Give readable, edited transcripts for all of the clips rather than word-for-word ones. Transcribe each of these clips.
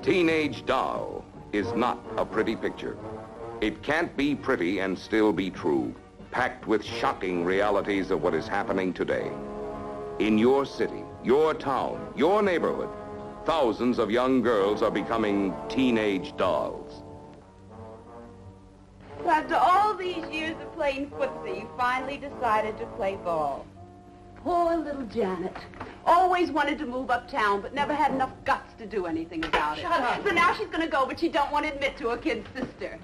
Teenage Doll is not a pretty picture. It can't be pretty and still be true, packed with shocking realities of what is happening today. In your city, your town, your neighborhood, thousands of young girls are becoming teenage dolls. So after all these years of playing footsie, you finally decided to play ball. Poor little Janet. Always wanted to move uptown, but never had enough guts to do anything about it. Shut up. So now she's going to go, but she don't want to admit to her kid sister.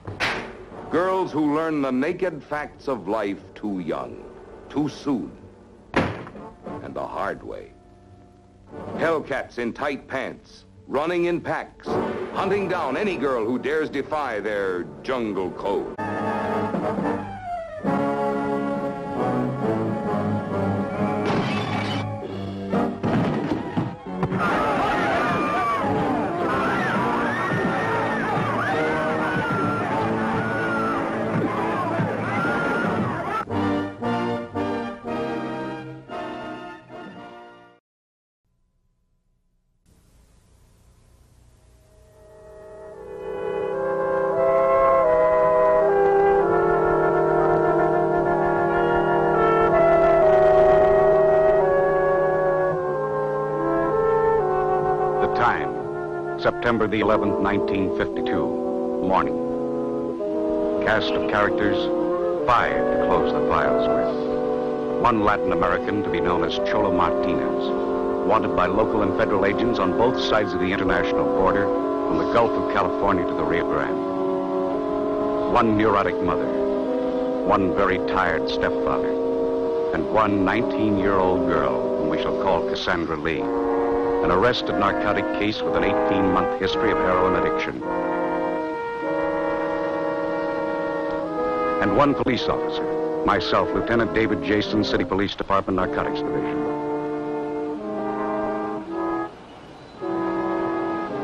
Girls who learn the naked facts of life too young, too soon, and the hard way. Hellcats in tight pants, running in packs, hunting down any girl who dares defy their jungle code. September the 11th, 1952, morning. Cast of characters, 5 to close the files with. One Latin American to be known as Cholo Martinez, wanted by local and federal agents on both sides of the international border, from the Gulf of California to the Rio Grande. One neurotic mother, one very tired stepfather, and one 19-year-old girl whom we shall call Cassandra Lee. An arrested narcotic case with an 18-month history of heroin addiction. And one police officer, myself, Lieutenant David Jason, City Police Department Narcotics Division.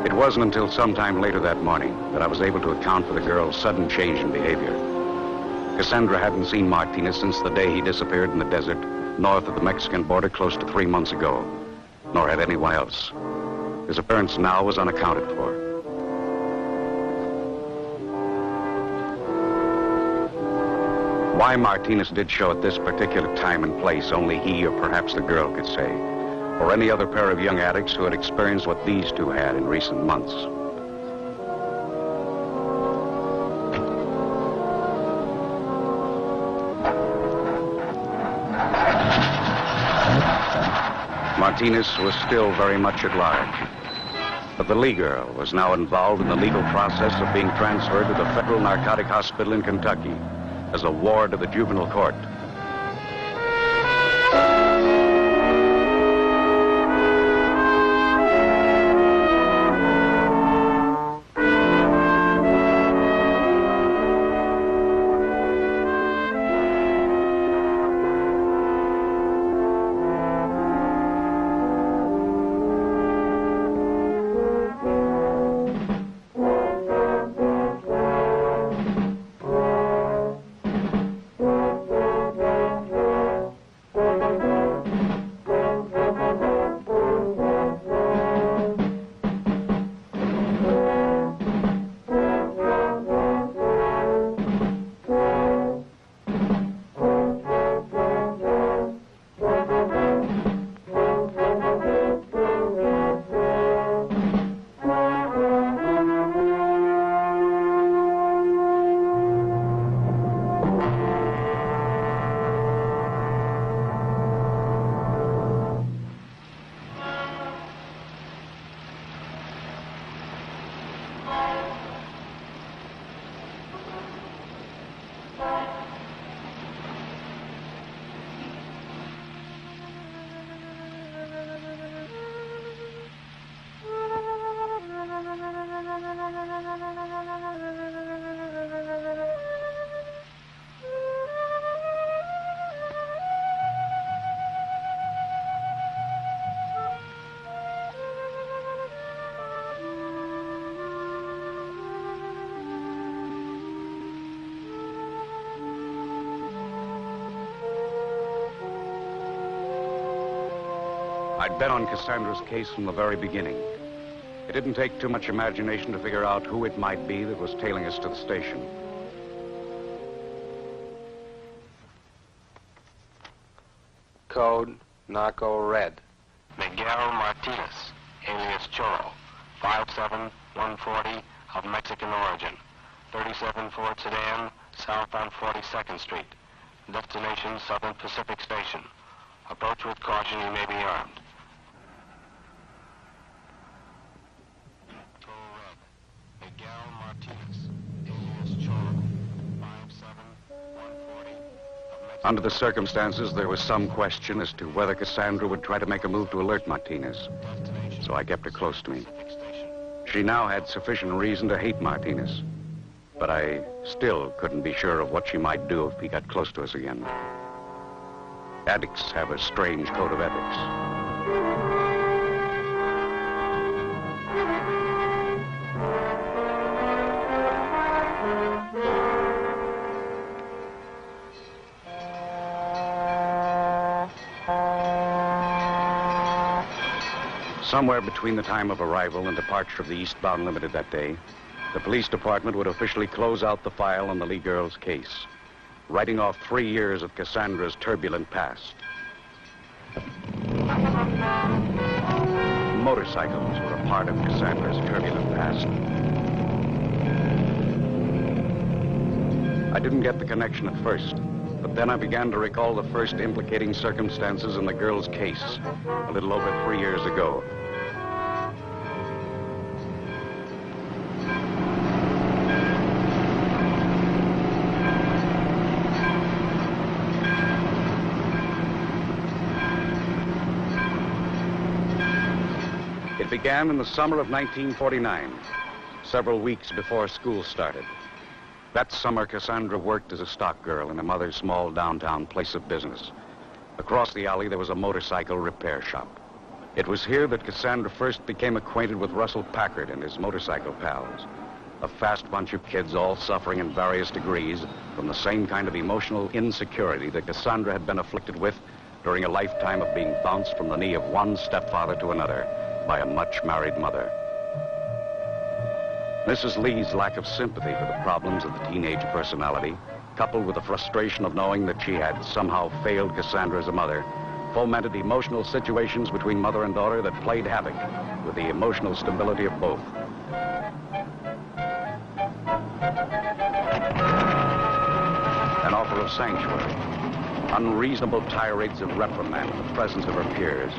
It wasn't until sometime later that morning that I was able to account for the girl's sudden change in behavior. Cassandra hadn't seen Martinez since the day he disappeared in the desert north of the Mexican border close to 3 months ago. Nor had anyone else. His appearance now was unaccounted for. Why Martinez did show at this particular time and place, only he or perhaps the girl could say, or any other pair of young addicts who had experienced what these two had in recent months. Martinez was still very much at large. But the Lee girl was now involved in the legal process of being transferred to the Federal Narcotic Hospital in Kentucky as a ward of the Juvenile Court. I'd bet on Cassandra's case from the very beginning. It didn't take too much imagination to figure out who it might be that was tailing us to the station. Code Narco Red. Miguel Martinez, alias Choro, 5'7", 140, of Mexican origin. 37 Ford sedan, south on 42nd Street. Destination Southern Pacific Station. Approach with caution, you may be armed. Total red. Miguel Martinez, alias Choro, 5'7", 140, of Mexican. Under the circumstances, there was some question as to whether Cassandra would try to make a move to alert Martinez. So I kept her close to me. She now had sufficient reason to hate Martinez. But I still couldn't be sure of what she might do if he got close to us again. Addicts have a strange code of ethics. Somewhere between the time of arrival and departure of the Eastbound Limited that day, the police department would officially close out the file on the Lee girls' case, writing off 3 years of Cassandra's turbulent past. Motorcycles were a part of Cassandra's turbulent past. I didn't get the connection at first, but then I began to recall the first implicating circumstances in the girls' case, a little over 3 years ago. It began in the summer of 1949, several weeks before school started. That summer, Cassandra worked as a stock girl in her mother's small downtown place of business. Across the alley, there was a motorcycle repair shop. It was here that Cassandra first became acquainted with Russell Packard and his motorcycle pals, a fast bunch of kids all suffering in various degrees from the same kind of emotional insecurity that Cassandra had been afflicted with during a lifetime of being bounced from the knee of one stepfather to another by a much-married mother. Mrs. Lee's lack of sympathy for the problems of the teenage personality, coupled with the frustration of knowing that she had somehow failed Cassandra as a mother, fomented emotional situations between mother and daughter that played havoc with the emotional stability of both. An offer of sanctuary, unreasonable tirades of reprimand in the presence of her peers,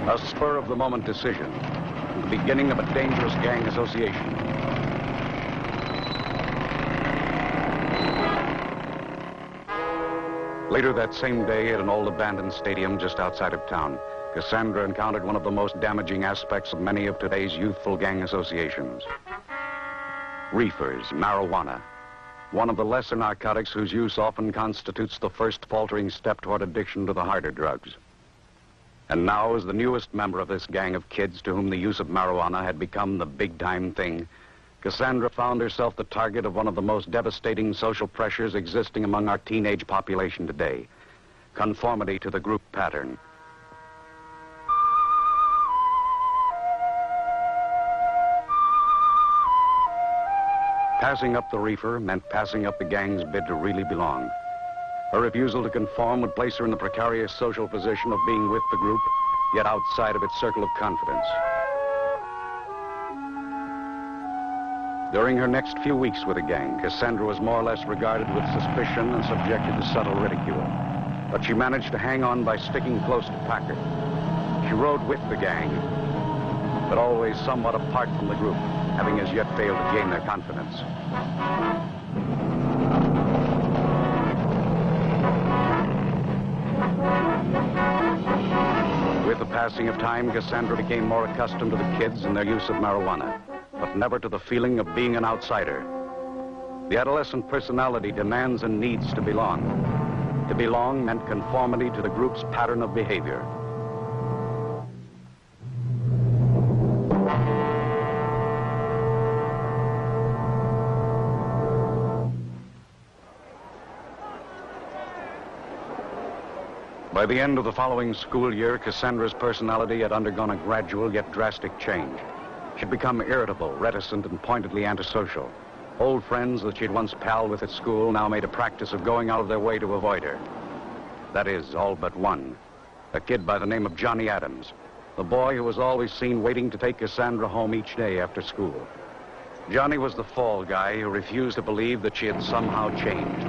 a spur-of-the-moment decision, the beginning of a dangerous gang association. Later that same day, at an old abandoned stadium just outside of town, Cassandra encountered one of the most damaging aspects of many of today's youthful gang associations. Reefers, marijuana, one of the lesser narcotics whose use often constitutes the first faltering step toward addiction to the harder drugs. And now, as the newest member of this gang of kids to whom the use of marijuana had become the big-time thing, Cassandra found herself the target of one of the most devastating social pressures existing among our teenage population today: conformity to the group pattern. Passing up the reefer meant passing up the gang's bid to really belong. Her refusal to conform would place her in the precarious social position of being with the group, yet outside of its circle of confidence. During her next few weeks with the gang, Cassandra was more or less regarded with suspicion and subjected to subtle ridicule. But she managed to hang on by sticking close to Packard. She rode with the gang, but always somewhat apart from the group, having as yet failed to gain their confidence. With the passing of time, Cassandra became more accustomed to the kids and their use of marijuana, but never to the feeling of being an outsider. The adolescent personality demands and needs to belong. To belong meant conformity to the group's pattern of behavior. By the end of the following school year, Cassandra's personality had undergone a gradual yet drastic change. She'd become irritable, reticent, and pointedly antisocial. Old friends that she'd once palled with at school now made a practice of going out of their way to avoid her. That is, all but one, a kid by the name of Johnny Adams, the boy who was always seen waiting to take Cassandra home each day after school. Johnny was the fall guy who refused to believe that she had somehow changed.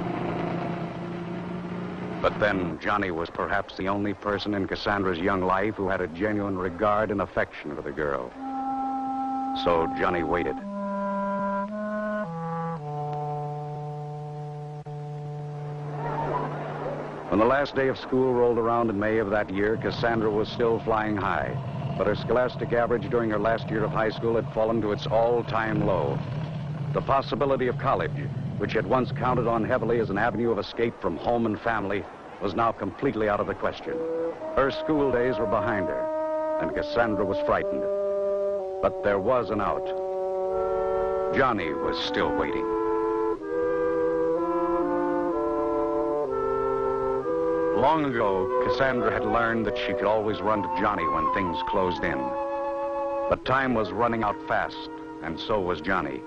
But then, Johnny was perhaps the only person in Cassandra's young life who had a genuine regard and affection for the girl. So Johnny waited. When the last day of school rolled around in May of that year, Cassandra was still flying high, but her scholastic average during her last year of high school had fallen to its all-time low. The possibility of college, which had once counted on heavily as an avenue of escape from home and family, was now completely out of the question. Her school days were behind her, and Cassandra was frightened. But there was an out. Johnny was still waiting. Long ago, Cassandra had learned that she could always run to Johnny when things closed in. But time was running out fast, and so was Johnny.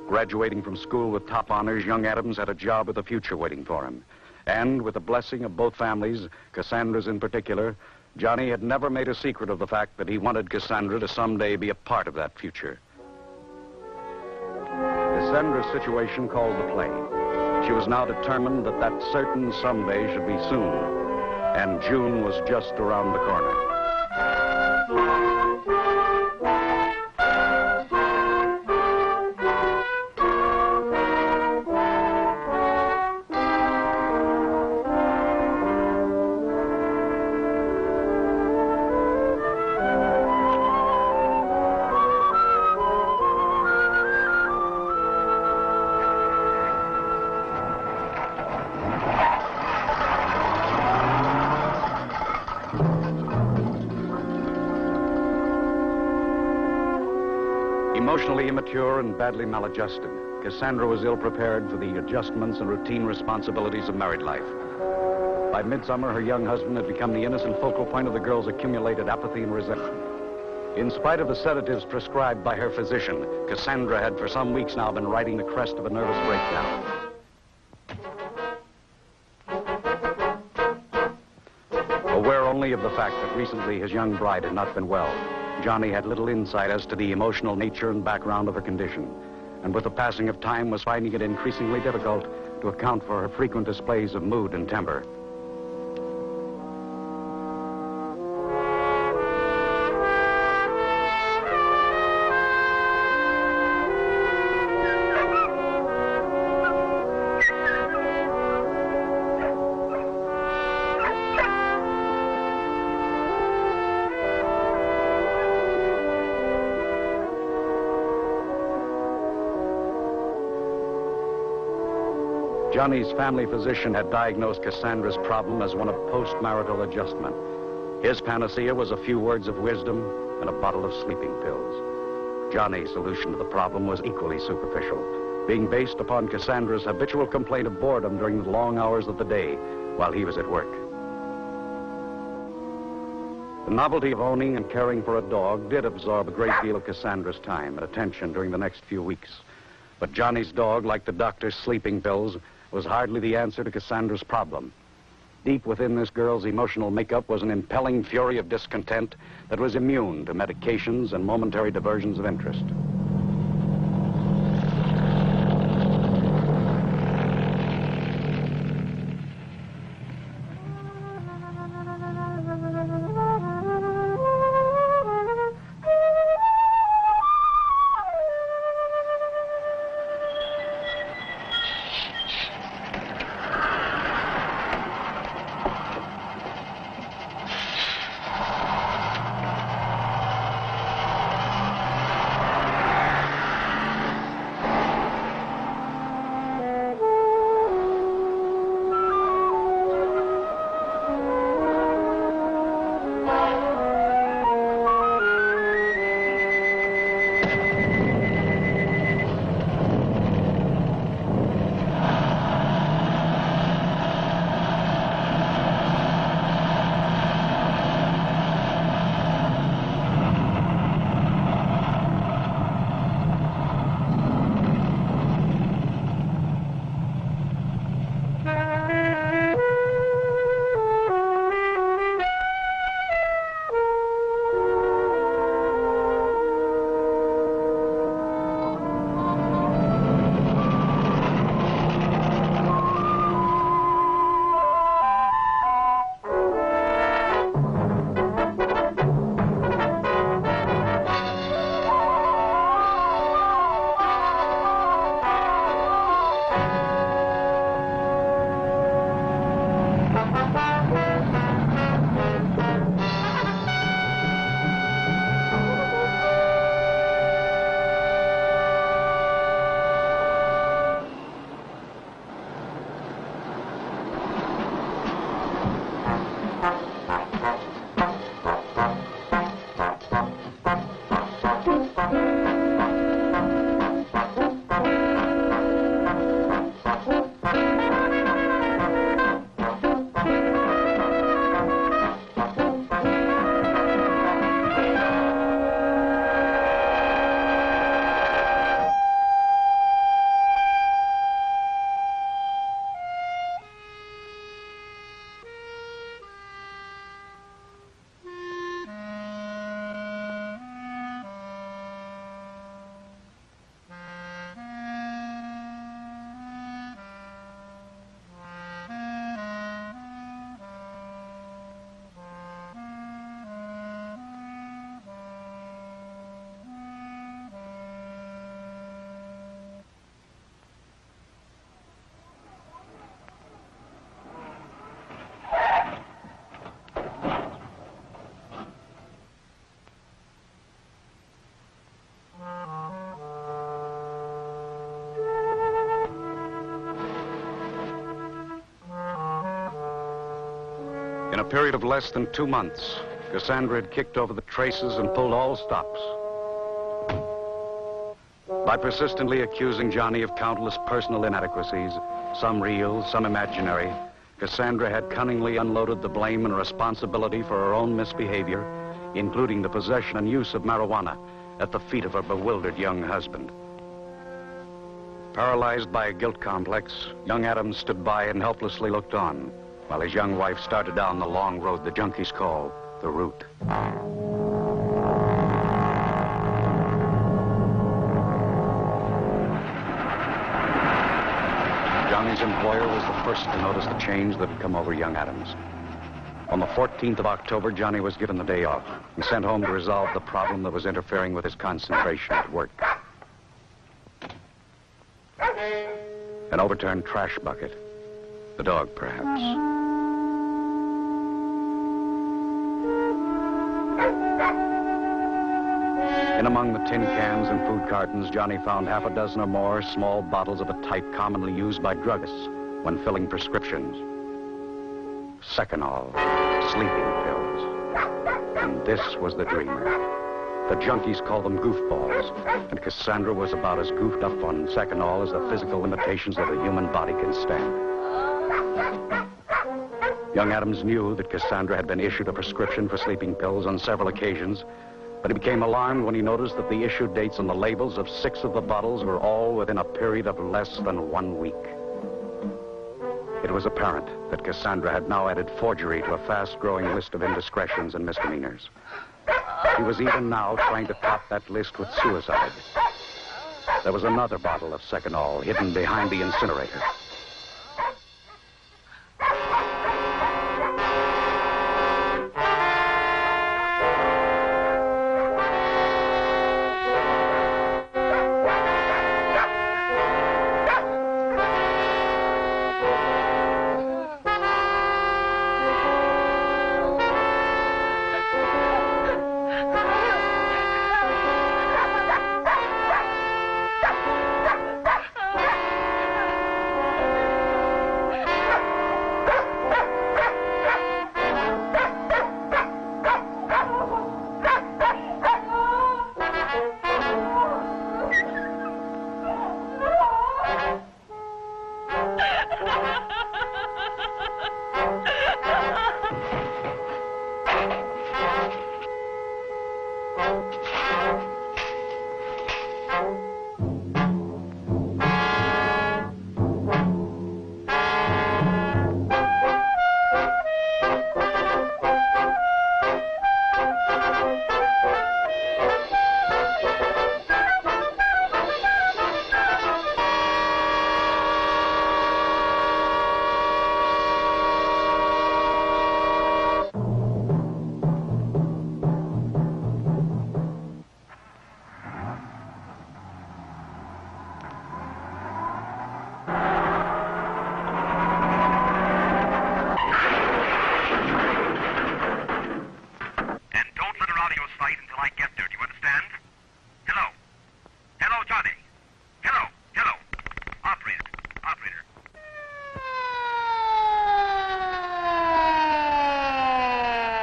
Graduating from school with top honors, young Adams had a job with a future waiting for him. And with the blessing of both families, Cassandra's in particular, Johnny had never made a secret of the fact that he wanted Cassandra to someday be a part of that future. Cassandra's situation called the play. She was now determined that that certain someday should be soon, and June was just around the corner. Emotionally immature and badly maladjusted, Cassandra was ill-prepared for the adjustments and routine responsibilities of married life. By midsummer, her young husband had become the innocent focal point of the girl's accumulated apathy and resentment. In spite of the sedatives prescribed by her physician, Cassandra had for some weeks now been riding the crest of a nervous breakdown. Aware only of the fact that recently his young bride had not been well, Johnny had little insight as to the emotional nature and background of her condition, and with the passing of time was finding it increasingly difficult to account for her frequent displays of mood and temper. Johnny's family physician had diagnosed Cassandra's problem as one of post-marital adjustment. His panacea was a few words of wisdom and a bottle of sleeping pills. Johnny's solution to the problem was equally superficial, being based upon Cassandra's habitual complaint of boredom during the long hours of the day while he was at work. The novelty of owning and caring for a dog did absorb a great deal of Cassandra's time and attention during the next few weeks. But Johnny's dog, like the doctor's sleeping pills, was hardly the answer to Cassandra's problem. Deep within this girl's emotional makeup was an impelling fury of discontent that was immune to medications and momentary diversions of interest. period of less than 2 months, Cassandra had kicked over the traces and pulled all stops. By persistently accusing Johnny of countless personal inadequacies, some real, some imaginary, Cassandra had cunningly unloaded the blame and responsibility for her own misbehavior, including the possession and use of marijuana, at the feet of her bewildered young husband. Paralyzed by a guilt complex, young Adams stood by and helplessly looked on, while his young wife started down the long road the junkies call the Route. Johnny's employer was the first to notice the change that had come over young Adams. On the 14th of October, Johnny was given the day off and sent home to resolve the problem that was interfering with his concentration at work. An overturned trash bucket. The dog, perhaps. In among the tin cans and food cartons, Johnny found half a dozen or more small bottles of a type commonly used by druggists when filling prescriptions. Seconal, sleeping pills. And this was the dreamer. The junkies call them goofballs, and Cassandra was about as goofed up on Seconal as the physical limitations of the human body can stand. Young Adams knew that Cassandra had been issued a prescription for sleeping pills on several occasions, but he became alarmed when he noticed that the issue dates on the labels of 6 of the bottles were all within a period of less than 1 week. It was apparent that Cassandra had now added forgery to a fast-growing list of indiscretions and misdemeanors. He was even now trying to top that list with suicide. There was another bottle of Seconal hidden behind the incinerator.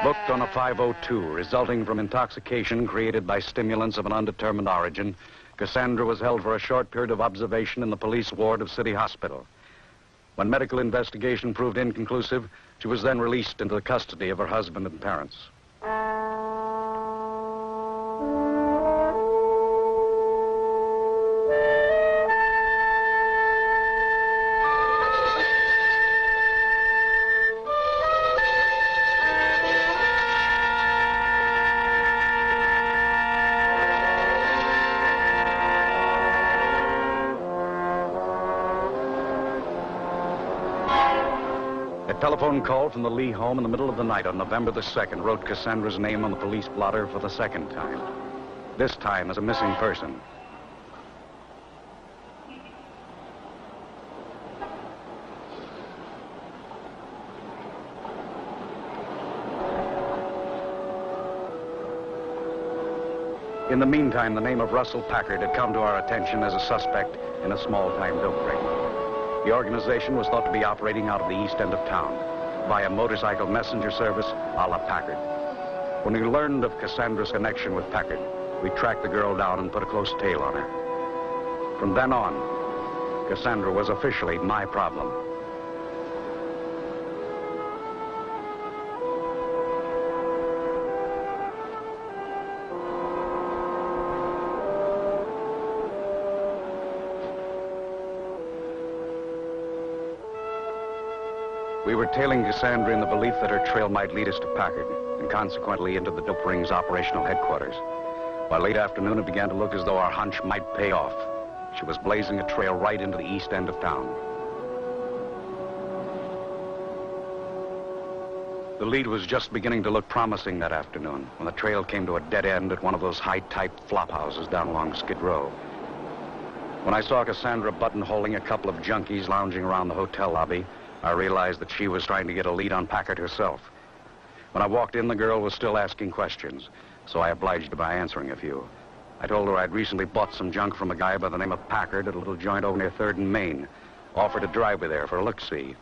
Booked on a 502, resulting from intoxication created by stimulants of an undetermined origin, Cassandra was held for a short period of observation in the police ward of City Hospital. When medical investigation proved inconclusive, she was then released into the custody of her husband and parents. A telephone call from the Lee home in the middle of the night on November the 2nd wrote Cassandra's name on the police blotter for the second time. This time as a missing person. In the meantime, the name of Russell Packard had come to our attention as a suspect in a small-time dope ring. The organization was thought to be operating out of the east end of town. via motorcycle messenger service a la Packard. When we learned of Cassandra's connection with Packard, we tracked the girl down and put a close tail on her. From then on, Cassandra was officially my problem. We were tailing Cassandra in the belief that her trail might lead us to Packard, and consequently into the dope ring's operational headquarters. By late afternoon, it began to look as though our hunch might pay off. She was blazing a trail right into the east end of town. The lead was just beginning to look promising that afternoon when the trail came to a dead end at one of those high-type flop houses down along Skid Row. When I saw Cassandra buttonholing a couple of junkies lounging around the hotel lobby, I realized that she was trying to get a lead on Packard herself. When I walked in, the girl was still asking questions, so I obliged her by answering a few. I told her I'd recently bought some junk from a guy by the name of Packard at a little joint over near 3rd and Main. Offered to drive me there for a look-see.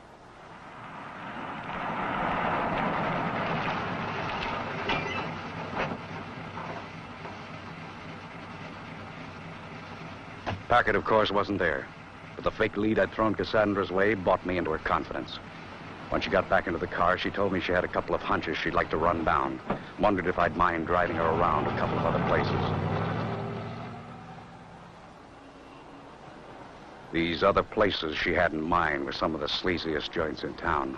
Packard, of course, wasn't there. But the fake lead I'd thrown Cassandra's way bought me into her confidence. When she got back into the car, she told me she had a couple of hunches she'd like to run down. Wondered if I'd mind driving her around a couple of other places. These other places she had in mind were some of the sleaziest joints in town.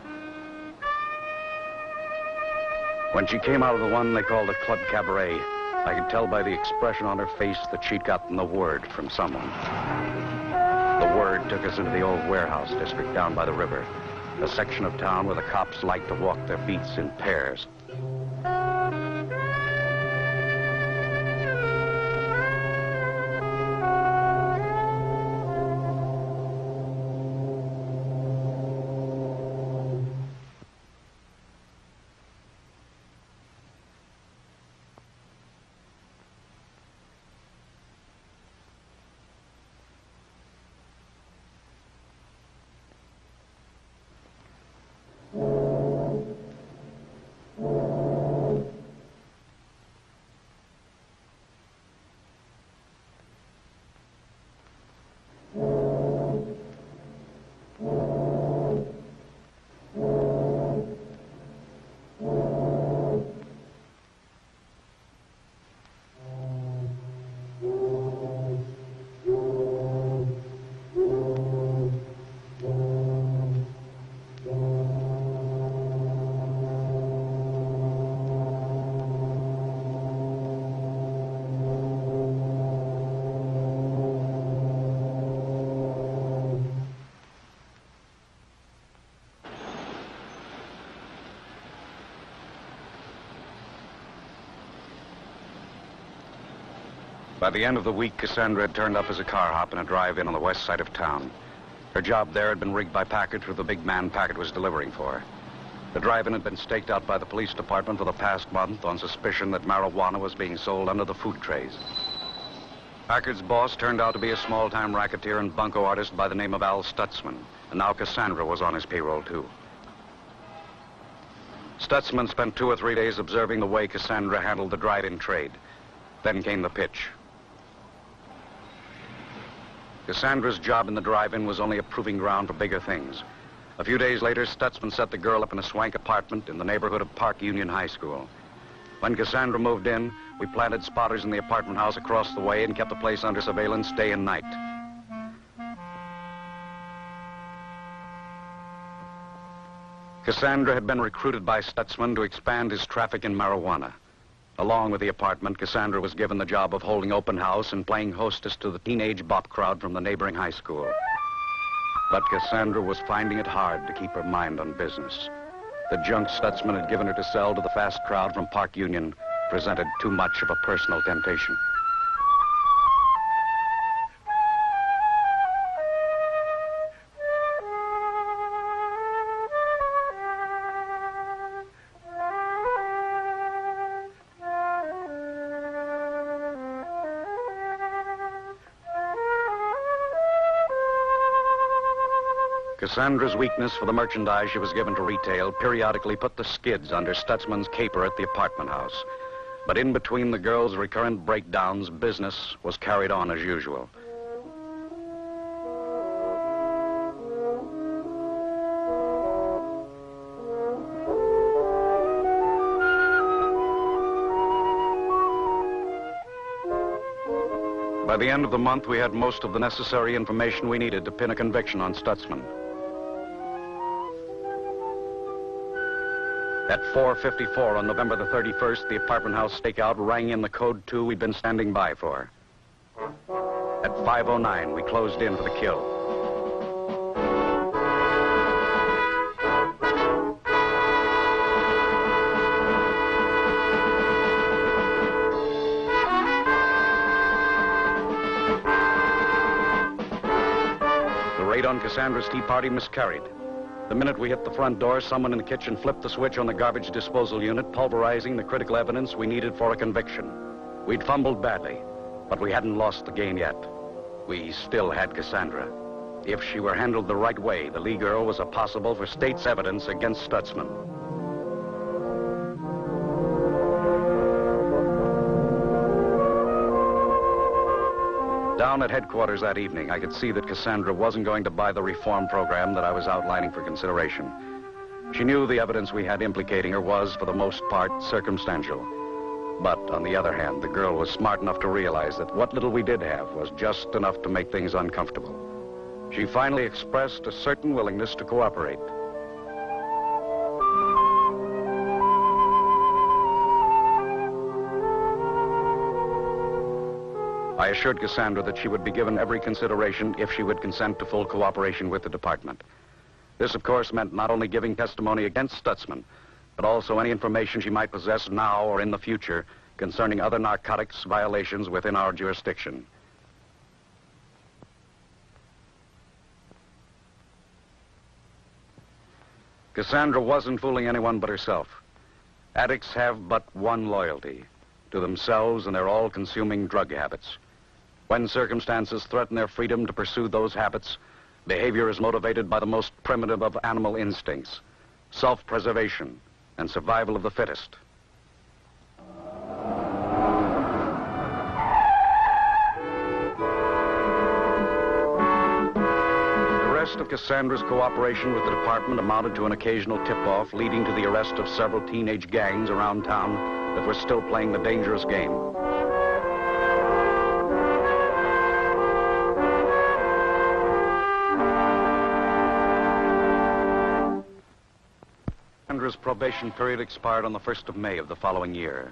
When she came out of the one they called the Club Cabaret, I could tell by the expression on her face that she'd gotten the word from someone. The word took us into the old warehouse district down by the river, a section of town where the cops like to walk their beats in pairs. By the end of the week, Cassandra had turned up as a car hop in a drive-in on the west side of town. Her job there had been rigged by Packard through the big man Packard was delivering for. The drive-in had been staked out by the police department for the past month on suspicion that marijuana was being sold under the food trays. Packard's boss turned out to be a small-time racketeer and bunco artist by the name of Al Stutzman, and now Cassandra was on his payroll, too. Stutzman spent 2 or 3 days observing the way Cassandra handled the drive-in trade. Then came the pitch. Cassandra's job in the drive-in was only a proving ground for bigger things. A few days later, Stutzman set the girl up in a swank apartment in the neighborhood of Park Union High School. When Cassandra moved in, we planted spotters in the apartment house across the way and kept the place under surveillance day and night. Cassandra had been recruited by Stutzman to expand his traffic in marijuana. Along with the apartment, Cassandra was given the job of holding open house and playing hostess to the teenage bop crowd from the neighboring high school. But Cassandra was finding it hard to keep her mind on business. The junk Stutzman had given her to sell to the fast crowd from Park Union presented too much of a personal temptation. Cassandra's weakness for the merchandise she was given to retail periodically put the skids under Stutzman's caper at the apartment house. But in between the girls' recurrent breakdowns, business was carried on as usual. By the end of the month, we had most of the necessary information we needed to pin a conviction on Stutzman. At 4:54 on November the 31st, the apartment house stakeout rang in the code 2 we'd been standing by for. At 5:09, we closed in for the kill. The raid on Cassandra's tea party miscarried. The minute we hit the front door, someone in the kitchen flipped the switch on the garbage disposal unit, pulverizing the critical evidence we needed for a conviction. We'd fumbled badly, but we hadn't lost the game yet. We still had Cassandra. If she were handled the right way, the Lee girl was a possible for state's evidence against Stutzman. Down at headquarters that evening, I could see that Cassandra wasn't going to buy the reform program that I was outlining for consideration. She knew the evidence we had implicating her was, for the most part, circumstantial. But, on the other hand, the girl was smart enough to realize that what little we did have was just enough to make things uncomfortable. She finally expressed a certain willingness to cooperate. I assured Cassandra that she would be given every consideration if she would consent to full cooperation with the department. This, of course, meant not only giving testimony against Stutzman, but also any information she might possess now or in the future concerning other narcotics violations within our jurisdiction. Cassandra wasn't fooling anyone but herself. Addicts have but one loyalty, to themselves and their all-consuming drug habits. When circumstances threaten their freedom to pursue those habits, behavior is motivated by the most primitive of animal instincts, self-preservation and survival of the fittest. The rest of Cassandra's cooperation with the department amounted to an occasional tip-off leading to the arrest of several teenage gangs around town that were still playing the dangerous game. Cassandra's probation period expired on the 1st of May of the following year.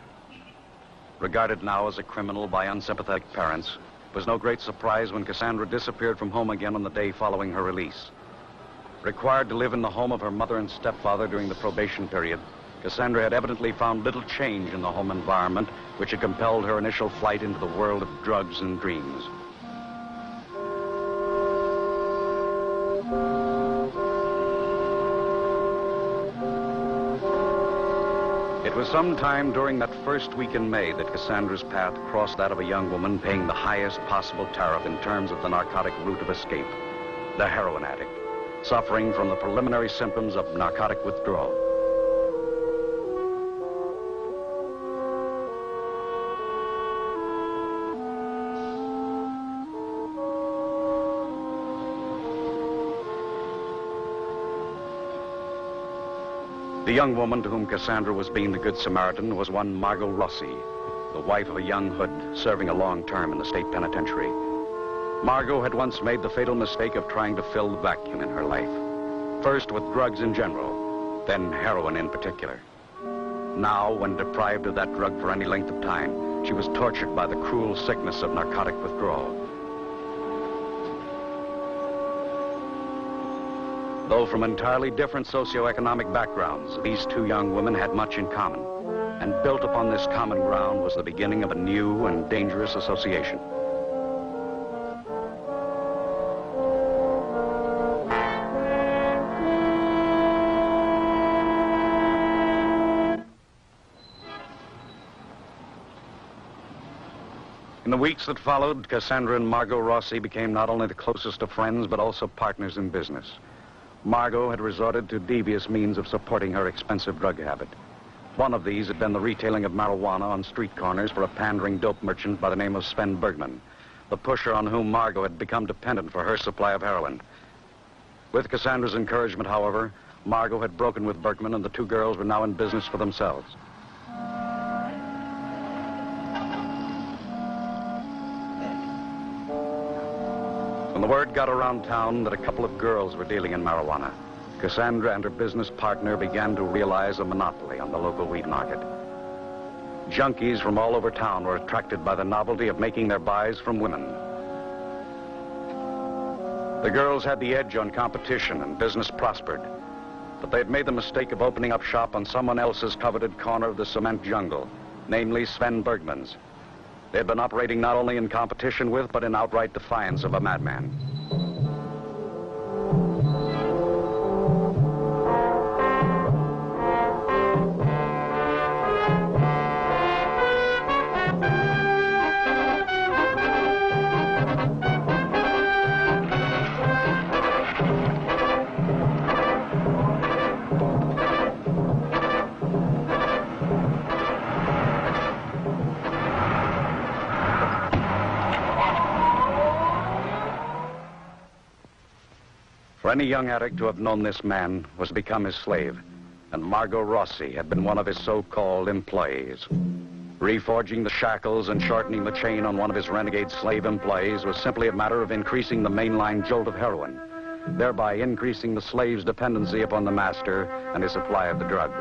Regarded now as a criminal by unsympathetic parents, it was no great surprise when Cassandra disappeared from home again on the day following her release. Required to live in the home of her mother and stepfather during the probation period, Cassandra had evidently found little change in the home environment, which had compelled her initial flight into the world of drugs and dreams. It was sometime during that first week in May that Cassandra's path crossed that of a young woman paying the highest possible tariff in terms of the narcotic route of escape, the heroin addict, suffering from the preliminary symptoms of narcotic withdrawal. The young woman to whom Cassandra was being the Good Samaritan was one Margot Rossi, the wife of a young hood serving a long term in the state penitentiary. Margot had once made the fatal mistake of trying to fill the vacuum in her life. First with drugs in general, then heroin in particular. Now, when deprived of that drug for any length of time, she was tortured by the cruel sickness of narcotic withdrawal. Though from entirely different socioeconomic backgrounds, these two young women had much in common. And built upon this common ground was the beginning of a new and dangerous association. In the weeks that followed, Cassandra and Margot Rossi became not only the closest of friends, but also partners in business. Margot had resorted to devious means of supporting her expensive drug habit. One of these had been the retailing of marijuana on street corners for a pandering dope merchant by the name of Sven Bergman, the pusher on whom Margot had become dependent for her supply of heroin. With Cassandra's encouragement, however, Margot had broken with Bergman, and the two girls were now in business for themselves. When the word got around town that a couple of girls were dealing in marijuana, Cassandra and her business partner began to realize a monopoly on the local weed market. Junkies from all over town were attracted by the novelty of making their buys from women. The girls had the edge on competition, and business prospered. But they'd made the mistake of opening up shop on someone else's coveted corner of the cement jungle, namely Sven Bergman's. They had been operating not only in competition with, but in outright defiance of a madman. For any young addict to have known this man was to become his slave, and Margot Rossi had been one of his so-called employees. Reforging the shackles and shortening the chain on one of his renegade slave employees was simply a matter of increasing the mainline jolt of heroin, thereby increasing the slave's dependency upon the master and his supply of the drug.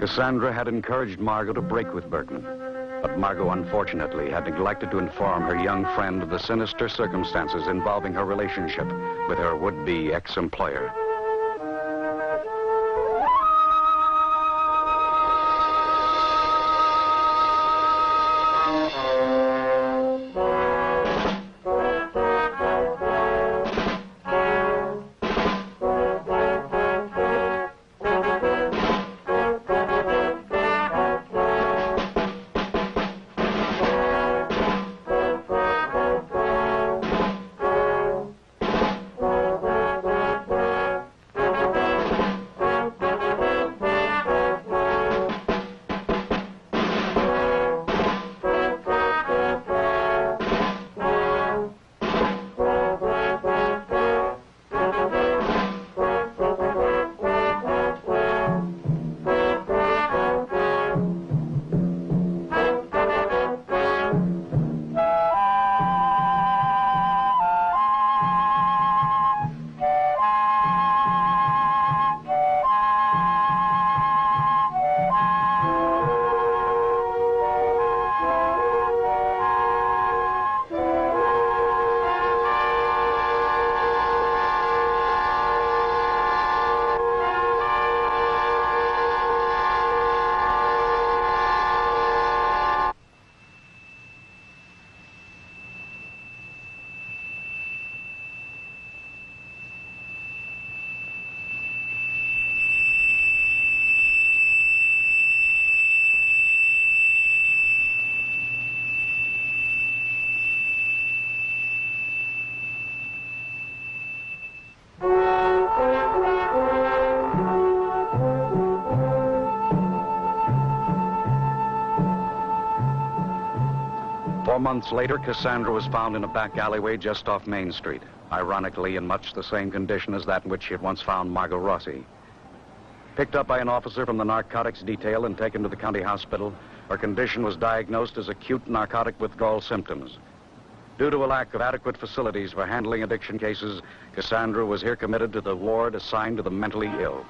Cassandra had encouraged Margot to break with Bergman. But Margot, unfortunately, had neglected to inform her young friend of the sinister circumstances involving her relationship with her would-be ex-employer. Months later, Cassandra was found in a back alleyway just off Main Street, ironically in much the same condition as that in which she had once found Margot Rossi. Picked up by an officer from the narcotics detail and taken to the county hospital, her condition was diagnosed as acute narcotic withdrawal symptoms. Due to a lack of adequate facilities for handling addiction cases, Cassandra was here committed to the ward assigned to the mentally ill.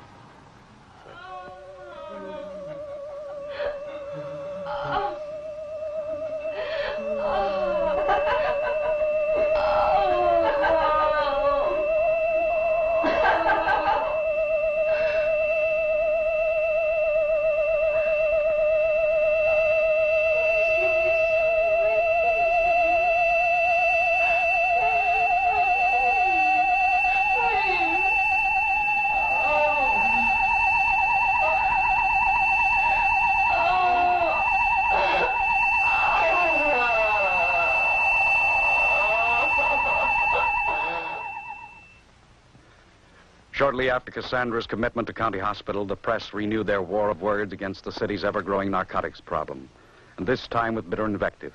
Shortly after Cassandra's commitment to County Hospital, the press renewed their war of words against the city's ever-growing narcotics problem, and this time with bitter invective.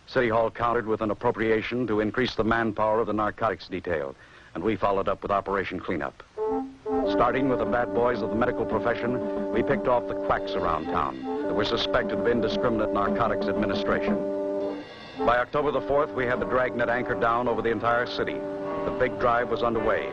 City Hall countered with an appropriation to increase the manpower of the narcotics detail, and we followed up with Operation Cleanup. Starting with the bad boys of the medical profession, we picked off the quacks around town that were suspected of indiscriminate narcotics administration. By October the 4th, we had the dragnet anchored down over the entire city. The big drive was underway.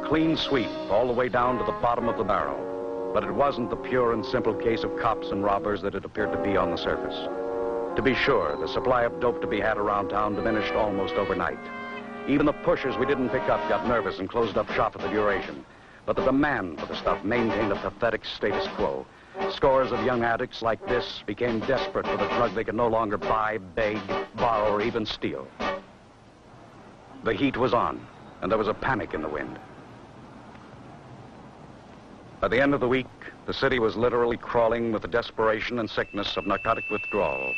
Clean sweep all the way down to the bottom of the barrel. But it wasn't the pure and simple case of cops and robbers that it appeared to be on the surface. To be sure, the supply of dope to be had around town diminished almost overnight. Even the pushers we didn't pick up got nervous and closed up shop at the duration. But the demand for the stuff maintained a pathetic status quo. Scores of young addicts like this became desperate for the drug they could no longer buy, beg, borrow, or even steal. The heat was on, and there was a panic in the wind. By the end of the week, the city was literally crawling with the desperation and sickness of narcotic withdrawal.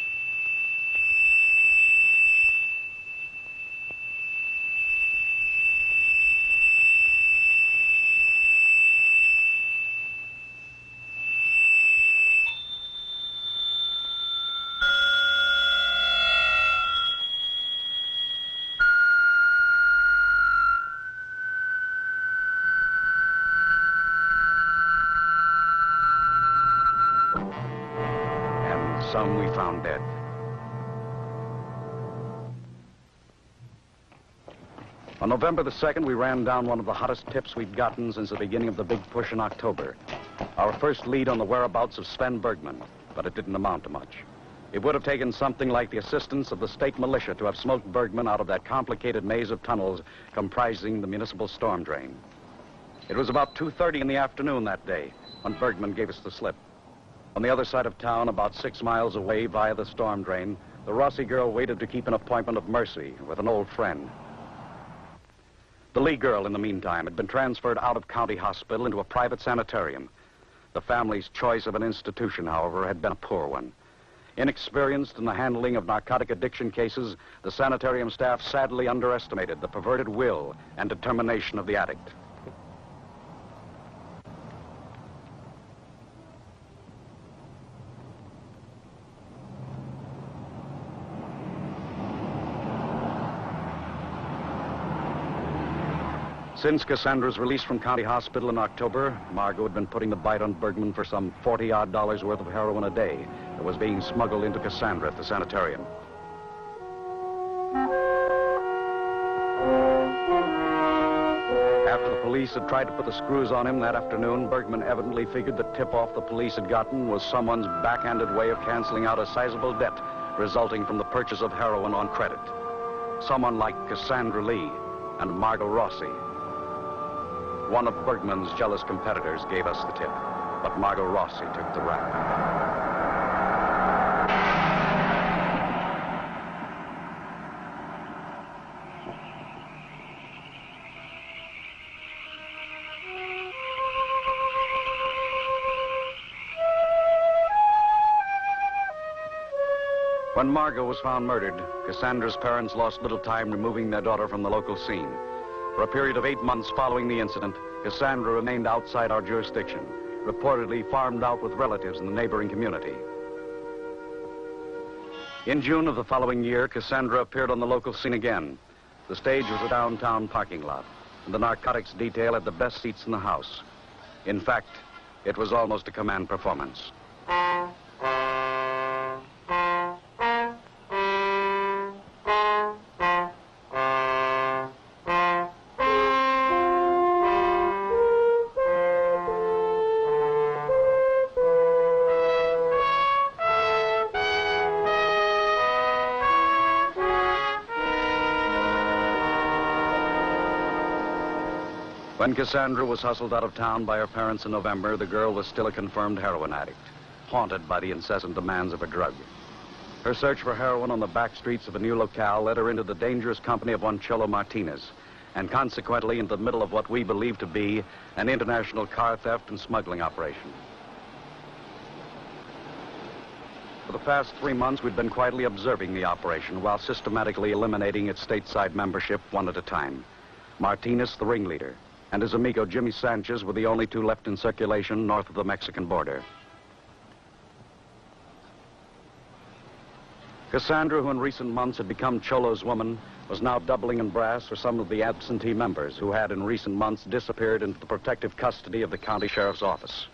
Some we found dead. On November the 2nd, we ran down one of the hottest tips we'd gotten since the beginning of the big push in October. Our first lead on the whereabouts of Sven Bergman, but it didn't amount to much. It would have taken something like the assistance of the state militia to have smoked Bergman out of that complicated maze of tunnels comprising the municipal storm drain. It was about 2:30 in the afternoon that day when Bergman gave us the slip. On the other side of town, about 6 miles away via the storm drain, the Rossi girl waited to keep an appointment of mercy with an old friend. The Lee girl, in the meantime, had been transferred out of County Hospital into a private sanitarium. The family's choice of an institution, however, had been a poor one. Inexperienced in the handling of narcotic addiction cases, the sanitarium staff sadly underestimated the perverted will and determination of the addict. Since Cassandra's release from County Hospital in October, Margot had been putting the bite on Bergman for some $40-odd worth of heroin a day that was being smuggled into Cassandra at the sanitarium. After the police had tried to put the screws on him that afternoon, Bergman evidently figured the tip-off the police had gotten was someone's backhanded way of canceling out a sizable debt resulting from the purchase of heroin on credit. Someone like Cassandra Lee and Margot Rossi. One of Bergman's jealous competitors gave us the tip, but Margot Rossi took the rap. When Margot was found murdered, Cassandra's parents lost little time removing their daughter from the local scene. For a period of 8 months following the incident, Cassandra remained outside our jurisdiction, reportedly farmed out with relatives in the neighboring community. In June of the following year, Cassandra appeared on the local scene again. The stage was a downtown parking lot, and the narcotics detail had the best seats in the house. In fact, it was almost a command performance. When Cassandra was hustled out of town by her parents in November, the girl was still a confirmed heroin addict, haunted by the incessant demands of her drug. Her search for heroin on the back streets of a new locale led her into the dangerous company of one Cholo Martinez, and consequently into the middle of what we believe to be an international car theft and smuggling operation. For the past 3 months, we'd been quietly observing the operation while systematically eliminating its stateside membership one at a time. Martinez, the ringleader, and his amigo Jimmy Sanchez were the only two left in circulation north of the Mexican border. Cassandra, who in recent months had become Cholo's woman, was now doubling in brass for some of the absentee members who had in recent months disappeared into the protective custody of the county sheriff's office.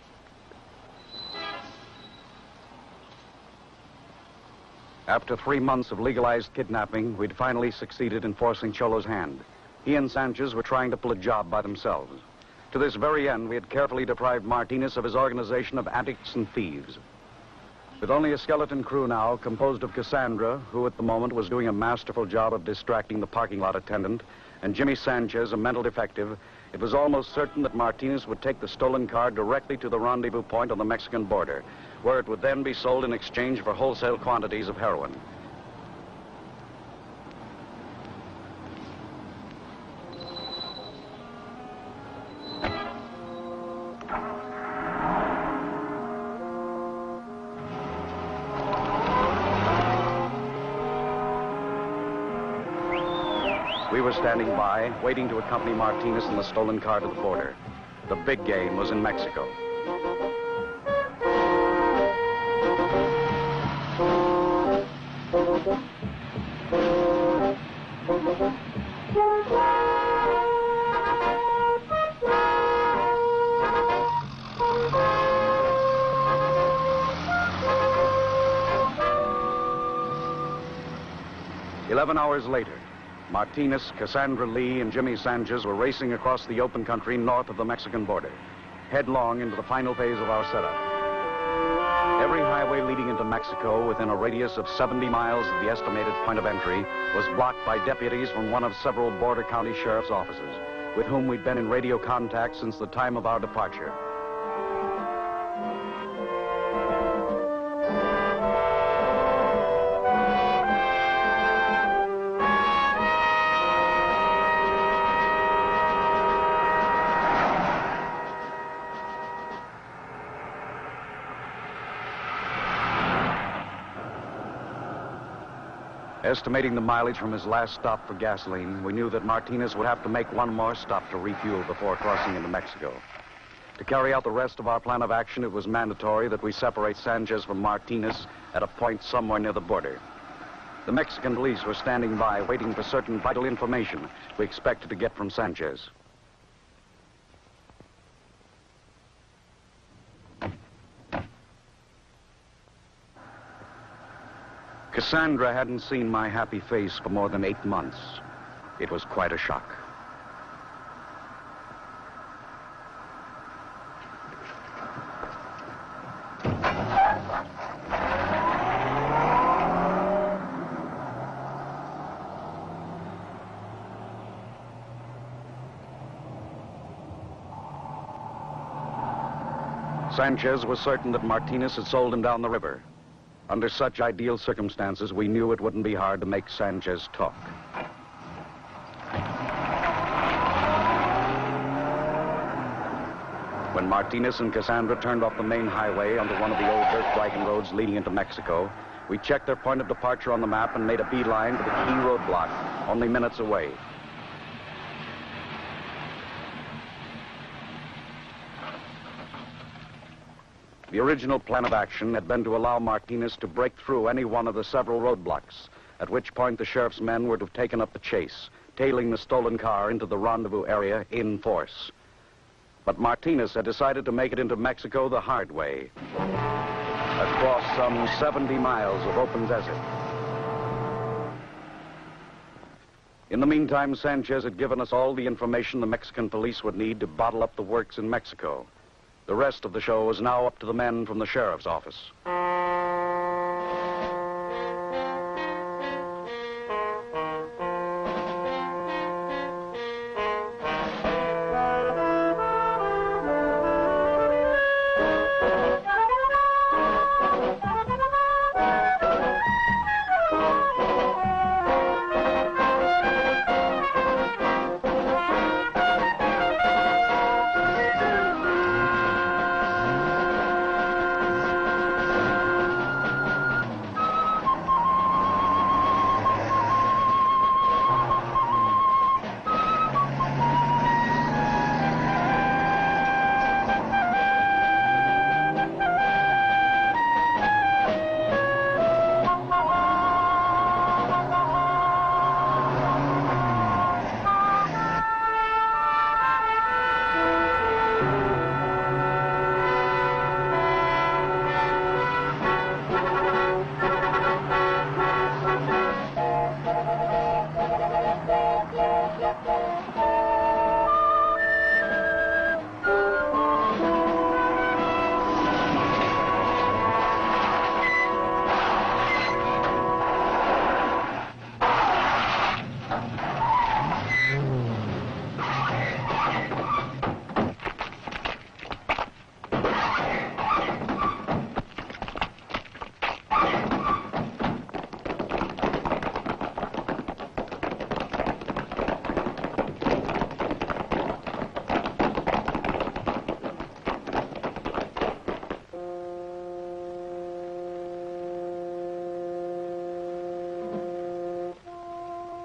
After 3 months of legalized kidnapping, we'd finally succeeded in forcing Cholo's hand. He and Sanchez were trying to pull a job by themselves. To this very end, we had carefully deprived Martinez of his organization of addicts and thieves. With only a skeleton crew now, composed of Cassandra, who at the moment was doing a masterful job of distracting the parking lot attendant, and Jimmy Sanchez, a mental detective, it was almost certain that Martinez would take the stolen car directly to the rendezvous point on the Mexican border, where it would then be sold in exchange for wholesale quantities of heroin. We were standing by, waiting to accompany Martinez and the stolen car to the border. The big game was in Mexico. "11 hours later, Martinez, Cassandra Lee, and Jimmy Sanchez were racing across the open country north of the Mexican border, headlong into the final phase of our setup. Every highway leading into Mexico within a radius of 70 miles of the estimated point of entry was blocked by deputies from one of several border county sheriff's offices, with whom we'd been in radio contact since the time of our departure. Estimating the mileage from his last stop for gasoline, we knew that Martinez would have to make one more stop to refuel before crossing into Mexico. To carry out the rest of our plan of action, it was mandatory that we separate Sanchez from Martinez at a point somewhere near the border. The Mexican police were standing by, waiting for certain vital information we expected to get from Sanchez. Cassandra hadn't seen my happy face for more than 8 months. It was quite a shock. Sanchez was certain that Martinez had sold him down the river. Under such ideal circumstances, we knew it wouldn't be hard to make Sanchez talk. When Martinez and Cassandra turned off the main highway onto one of the old dirt wagon roads leading into Mexico, we checked their point of departure on the map and made a beeline to the key roadblock, only minutes away. The original plan of action had been to allow Martinez to break through any one of the several roadblocks, at which point the sheriff's men were to have taken up the chase, tailing the stolen car into the rendezvous area in force. But Martinez had decided to make it into Mexico the hard way, across some 70 miles of open desert. In the meantime, Sanchez had given us all the information the Mexican police would need to bottle up the works in Mexico. The rest of the show is now up to the men from the sheriff's office.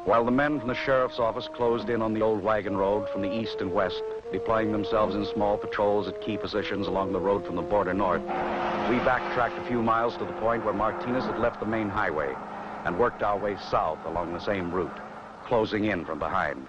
While the men from the sheriff's office closed in on the old wagon road from the east and west, deploying themselves in small patrols at key positions along the road from the border north, we backtracked a few miles to the point where Martinez had left the main highway and worked our way south along the same route, closing in from behind.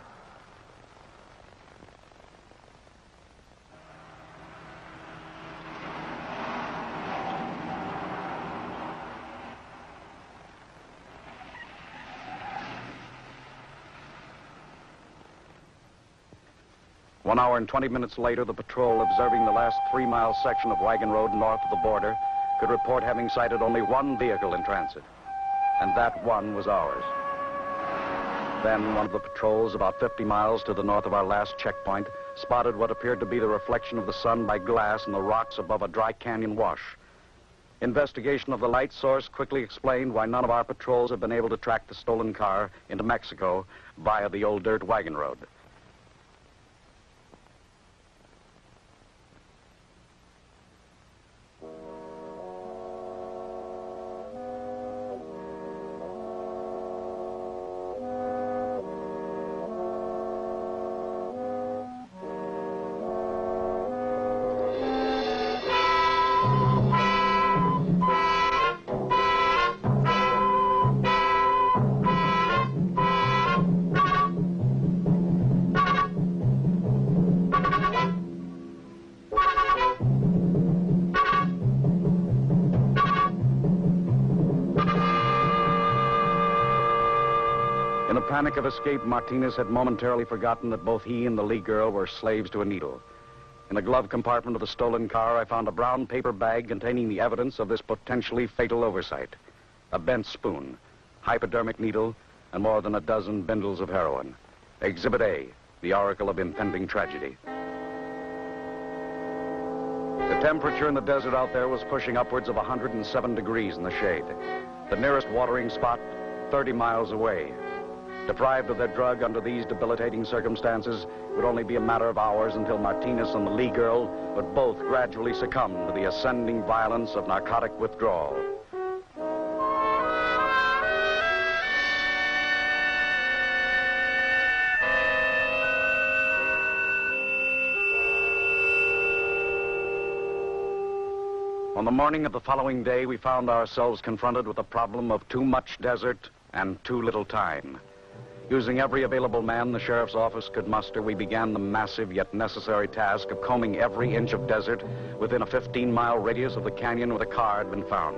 One hour and 20 minutes later, the patrol, observing the last 3-mile section of wagon road north of the border, could report having sighted only one vehicle in transit. And that one was ours. Then one of the patrols, about 50 miles to the north of our last checkpoint, spotted what appeared to be the reflection of the sun by glass in the rocks above a dry canyon wash. Investigation of the light source quickly explained why none of our patrols had been able to track the stolen car into Mexico via the old dirt wagon road. In a panic of escape, Martinez had momentarily forgotten that both he and the Lee girl were slaves to a needle. In the glove compartment of the stolen car, I found a brown paper bag containing the evidence of this potentially fatal oversight. A bent spoon, hypodermic needle, and more than a dozen bindles of heroin. Exhibit A, the oracle of impending tragedy. The temperature in the desert out there was pushing upwards of 107 degrees in the shade. The nearest watering spot, 30 miles away. Deprived of their drug under these debilitating circumstances, it would only be a matter of hours until Martinez and the Lee girl would both gradually succumb to the ascending violence of narcotic withdrawal. On the morning of the following day, we found ourselves confronted with the problem of too much desert and too little time. Using every available man the sheriff's office could muster, we began the massive yet necessary task of combing every inch of desert within a 15-mile radius of the canyon where the car had been found.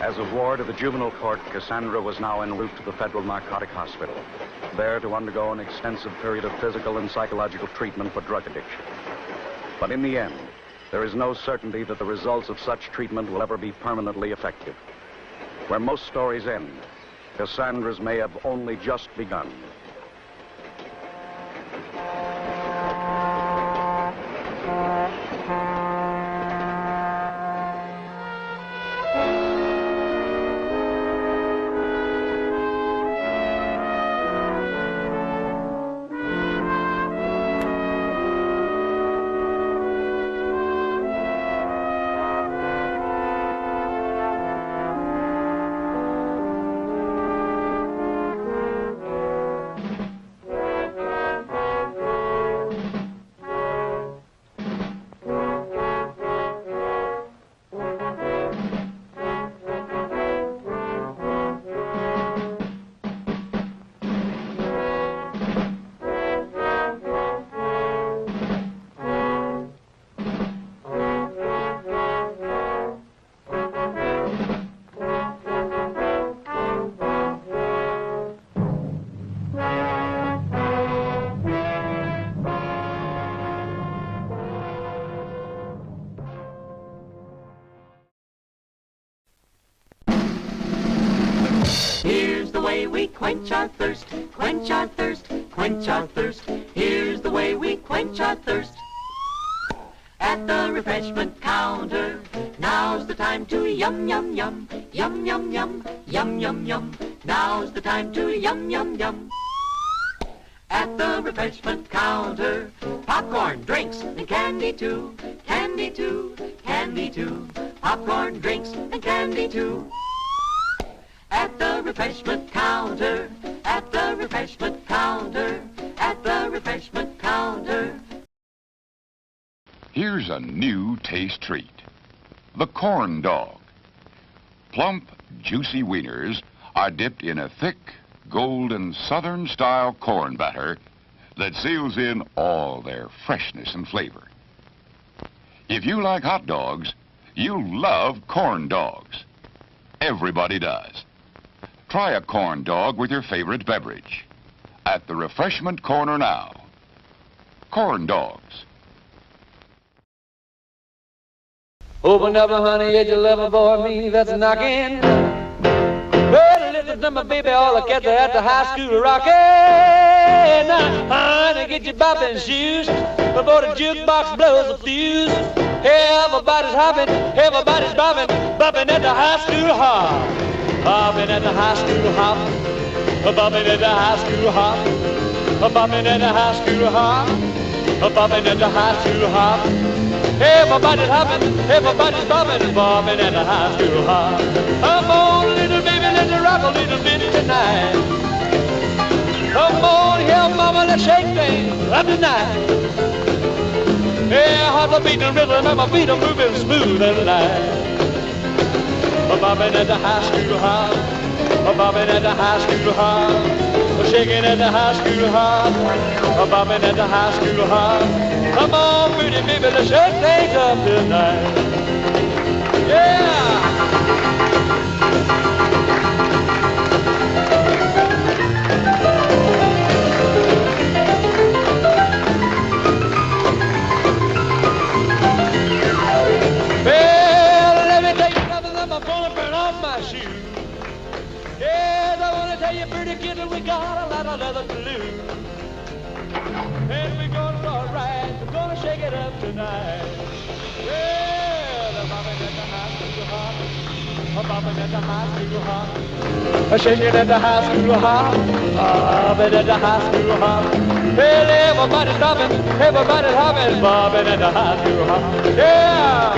As a ward of the juvenile court, Cassandra was now en route to the Federal Narcotic Hospital, there to undergo an extensive period of physical and psychological treatment for drug addiction. But in the end, there is no certainty that the results of such treatment will ever be permanently effective. Where most stories end, Cassandra's may have only just begun. Here's the way we quench our thirst, quench our thirst, quench our thirst. Here's the way we quench our thirst. At the refreshment counter, now's the time to yum, yum, yum, yum, yum, yum, yum, yum, yum. Now's the time to yum, yum, yum. At the refreshment counter, popcorn, drinks, and candy too, candy too, candy too. Popcorn, drinks, and candy too. At the refreshment counter, at the refreshment counter, at the refreshment counter. Here's a new taste treat. The corn dog. Plump, juicy wieners are dipped in a thick, golden Southern-style corn batter that seals in all their freshness and flavor. If you like hot dogs, you'll love corn dogs. Everybody does. Try a corn dog with your favorite beverage. At the refreshment corner now. Corn dogs. Open up, honey, it's your lover boy, me that's knocking. Well, listen to my baby, all the cats are at the high school rocking. Now, honey, get your bopping shoes before the jukebox blows a fuse. Everybody's hopping, everybody's bopping, bopping at the high school hop. Bopping at the high school hop. Bopping at the high school hop. Bopping at the high school hop. Bopping at the high school hop. Everybody's hopping, everybody's bopping, bopping at the high school hop. Come on, little baby, let's rock a little bit tonight. Come on, here, mama, let's shake things up tonight. Yeah, hearts are beating rhythm and my feet are moving smooth and light. Bopping at the high school hop. Bopping at the high school hop. Shaking at the high school hop. Bopping at the high school hop. Come on, pretty baby, let's shake things up tonight. Yeah! Well, let me tell you something, I'm gonna burn off my shoes. Yes, I wanna tell you, pretty kid, that we got a lot of leather glue. And we're gonna ride, we're gonna shake it up tonight. Yeah, the bopping at the high school hop. A bopping at the high school hop. A shaking at the high school hop. Bopping at the high school hop. Well, everybody's bopping, everybody's hopping, bopping at the high school hop. Yeah!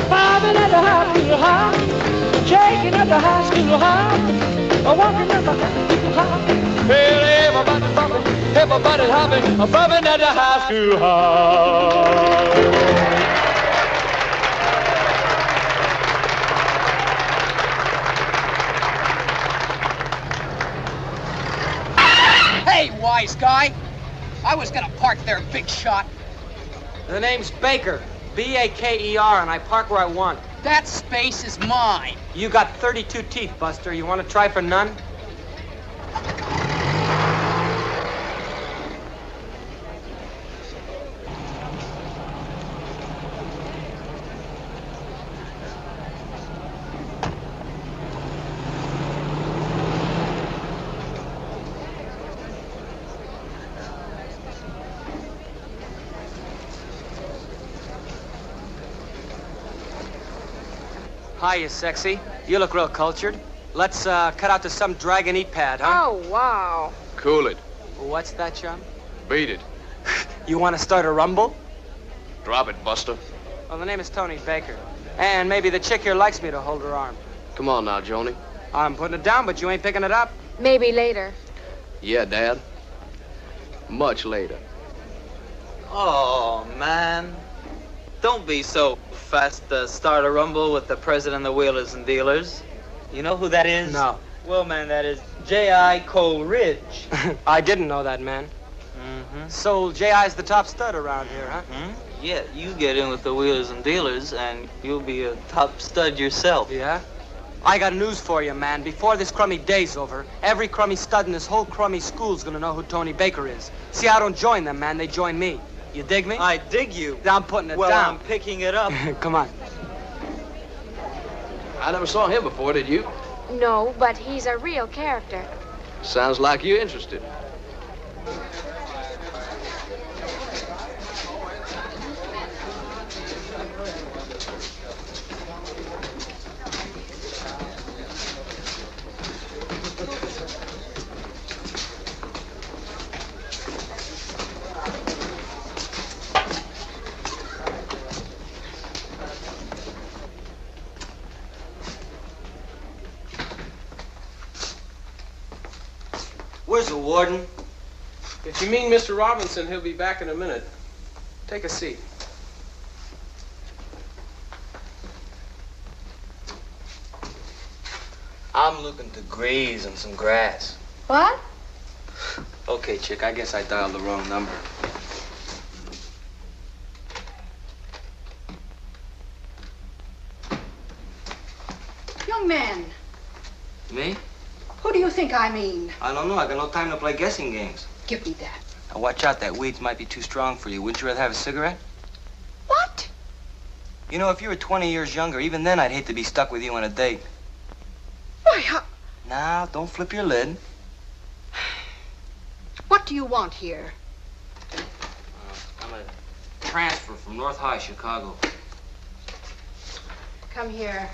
Bobbing at the high school hop, shaking at the high school hop, walking at the high school hop. Well, everybody's bobbing, everybody's hopping, bobbing at the high school hop. nice guy. I was gonna park there, big shot. The name's Baker. B-A-K-E-R, and I park where I want. That space is mine. You got 32 teeth, Buster. You want to try for none? Hiya, sexy. You look real cultured. Let's cut out to some dragon eat pad, huh? Oh, wow. Cool it. What's that, chum? Beat it. You want to start a rumble? Drop it, Buster. Well, the name is Tony Baker. And maybe the chick here likes me to hold her arm. Come on now, Joni. I'm putting it down, but you ain't picking it up. Maybe later. Yeah, Dad. Much later. Oh, man. Don't be so fast to start a rumble with the president of the Wheelers and Dealers. You know who that is? No. Well, man, that is J.I. Coleridge. I didn't know that, man. Mm-hmm. So J.I.'s the top stud around here, huh? Mm-hmm. Yeah, you get in with the Wheelers and Dealers, and you'll be a top stud yourself. Yeah? I got news for you, man. Before this crummy day's over, every crummy stud in this whole crummy school's gonna know who Tony Baker is. See, I don't join them, man. They join me. You dig me? I dig you. I'm putting it well, down. I'm picking it up. Come on. I never saw him before, did you? No, but he's a real character. Sounds like you're interested. Where's the warden? If you mean Mr. Robinson, he'll be back in a minute. Take a seat. I'm looking to graze on some grass. What? Okay, chick, I guess I dialed the wrong number. Young man, Me? who do you think I mean? I don't know. I got no time to play guessing games. Give me that. Now, watch out. That weeds might be too strong for you. Wouldn't you rather have a cigarette? What? You know, if you were 20 years younger, even then I'd hate to be stuck with you on a date. Why, how... Now, don't flip your lid. What do you want here? I'm a transfer from North High, Chicago. Come here.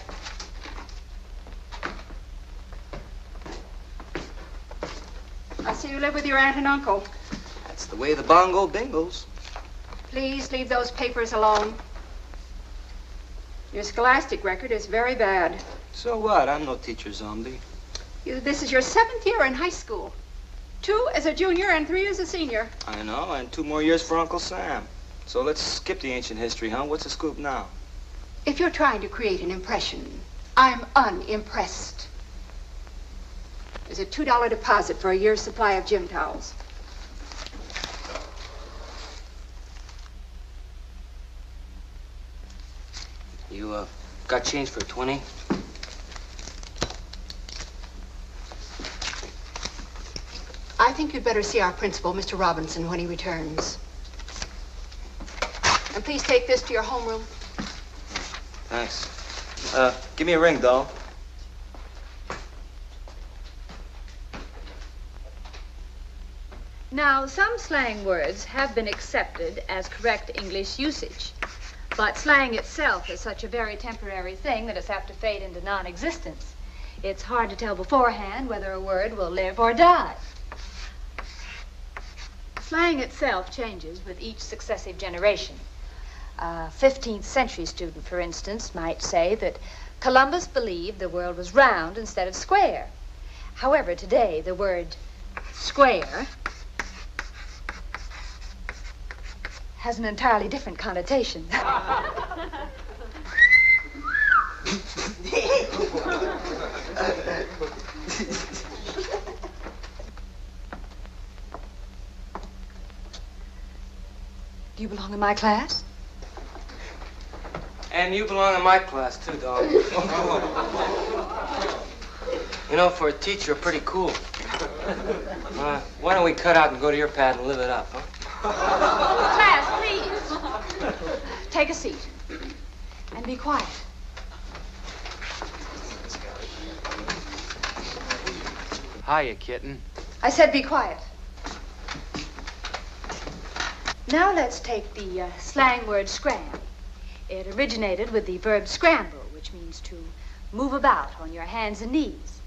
I see you live with your aunt and uncle. That's the way the bongo bingos. Please leave those papers alone. Your scholastic record is very bad. So what? I'm no teacher zombie. This is your 7th year in high school. 2 as a junior and 3 as a senior. I know, and 2 more years for Uncle Sam. So let's skip the ancient history, huh? What's the scoop now? If you're trying to create an impression, I'm unimpressed. There's a $2 deposit for a year's supply of gym towels. You, got change for 20? I think you'd better see our principal, Mr. Robinson, when he returns. And please take this to your homeroom. Thanks. Give me a ring, doll. Now, some slang words have been accepted as correct English usage. But slang itself is such a very temporary thing that it's apt to fade into non-existence. It's hard to tell beforehand whether a word will live or die. Slang itself changes with each successive generation. A 15th century student, for instance, might say that Columbus believed the world was round instead of square. However, today, the word square has an entirely different connotation. You belong in my class? And you belong in my class, too, dog. You know, for a teacher, pretty cool. Why don't we cut out and go to your pad and live it up, huh? Class, please. Take a seat. And be quiet. Hiya, kitten. I said be quiet. Now let's take the slang word scram. It originated with the verb scramble, which means to move about on your hands and knees.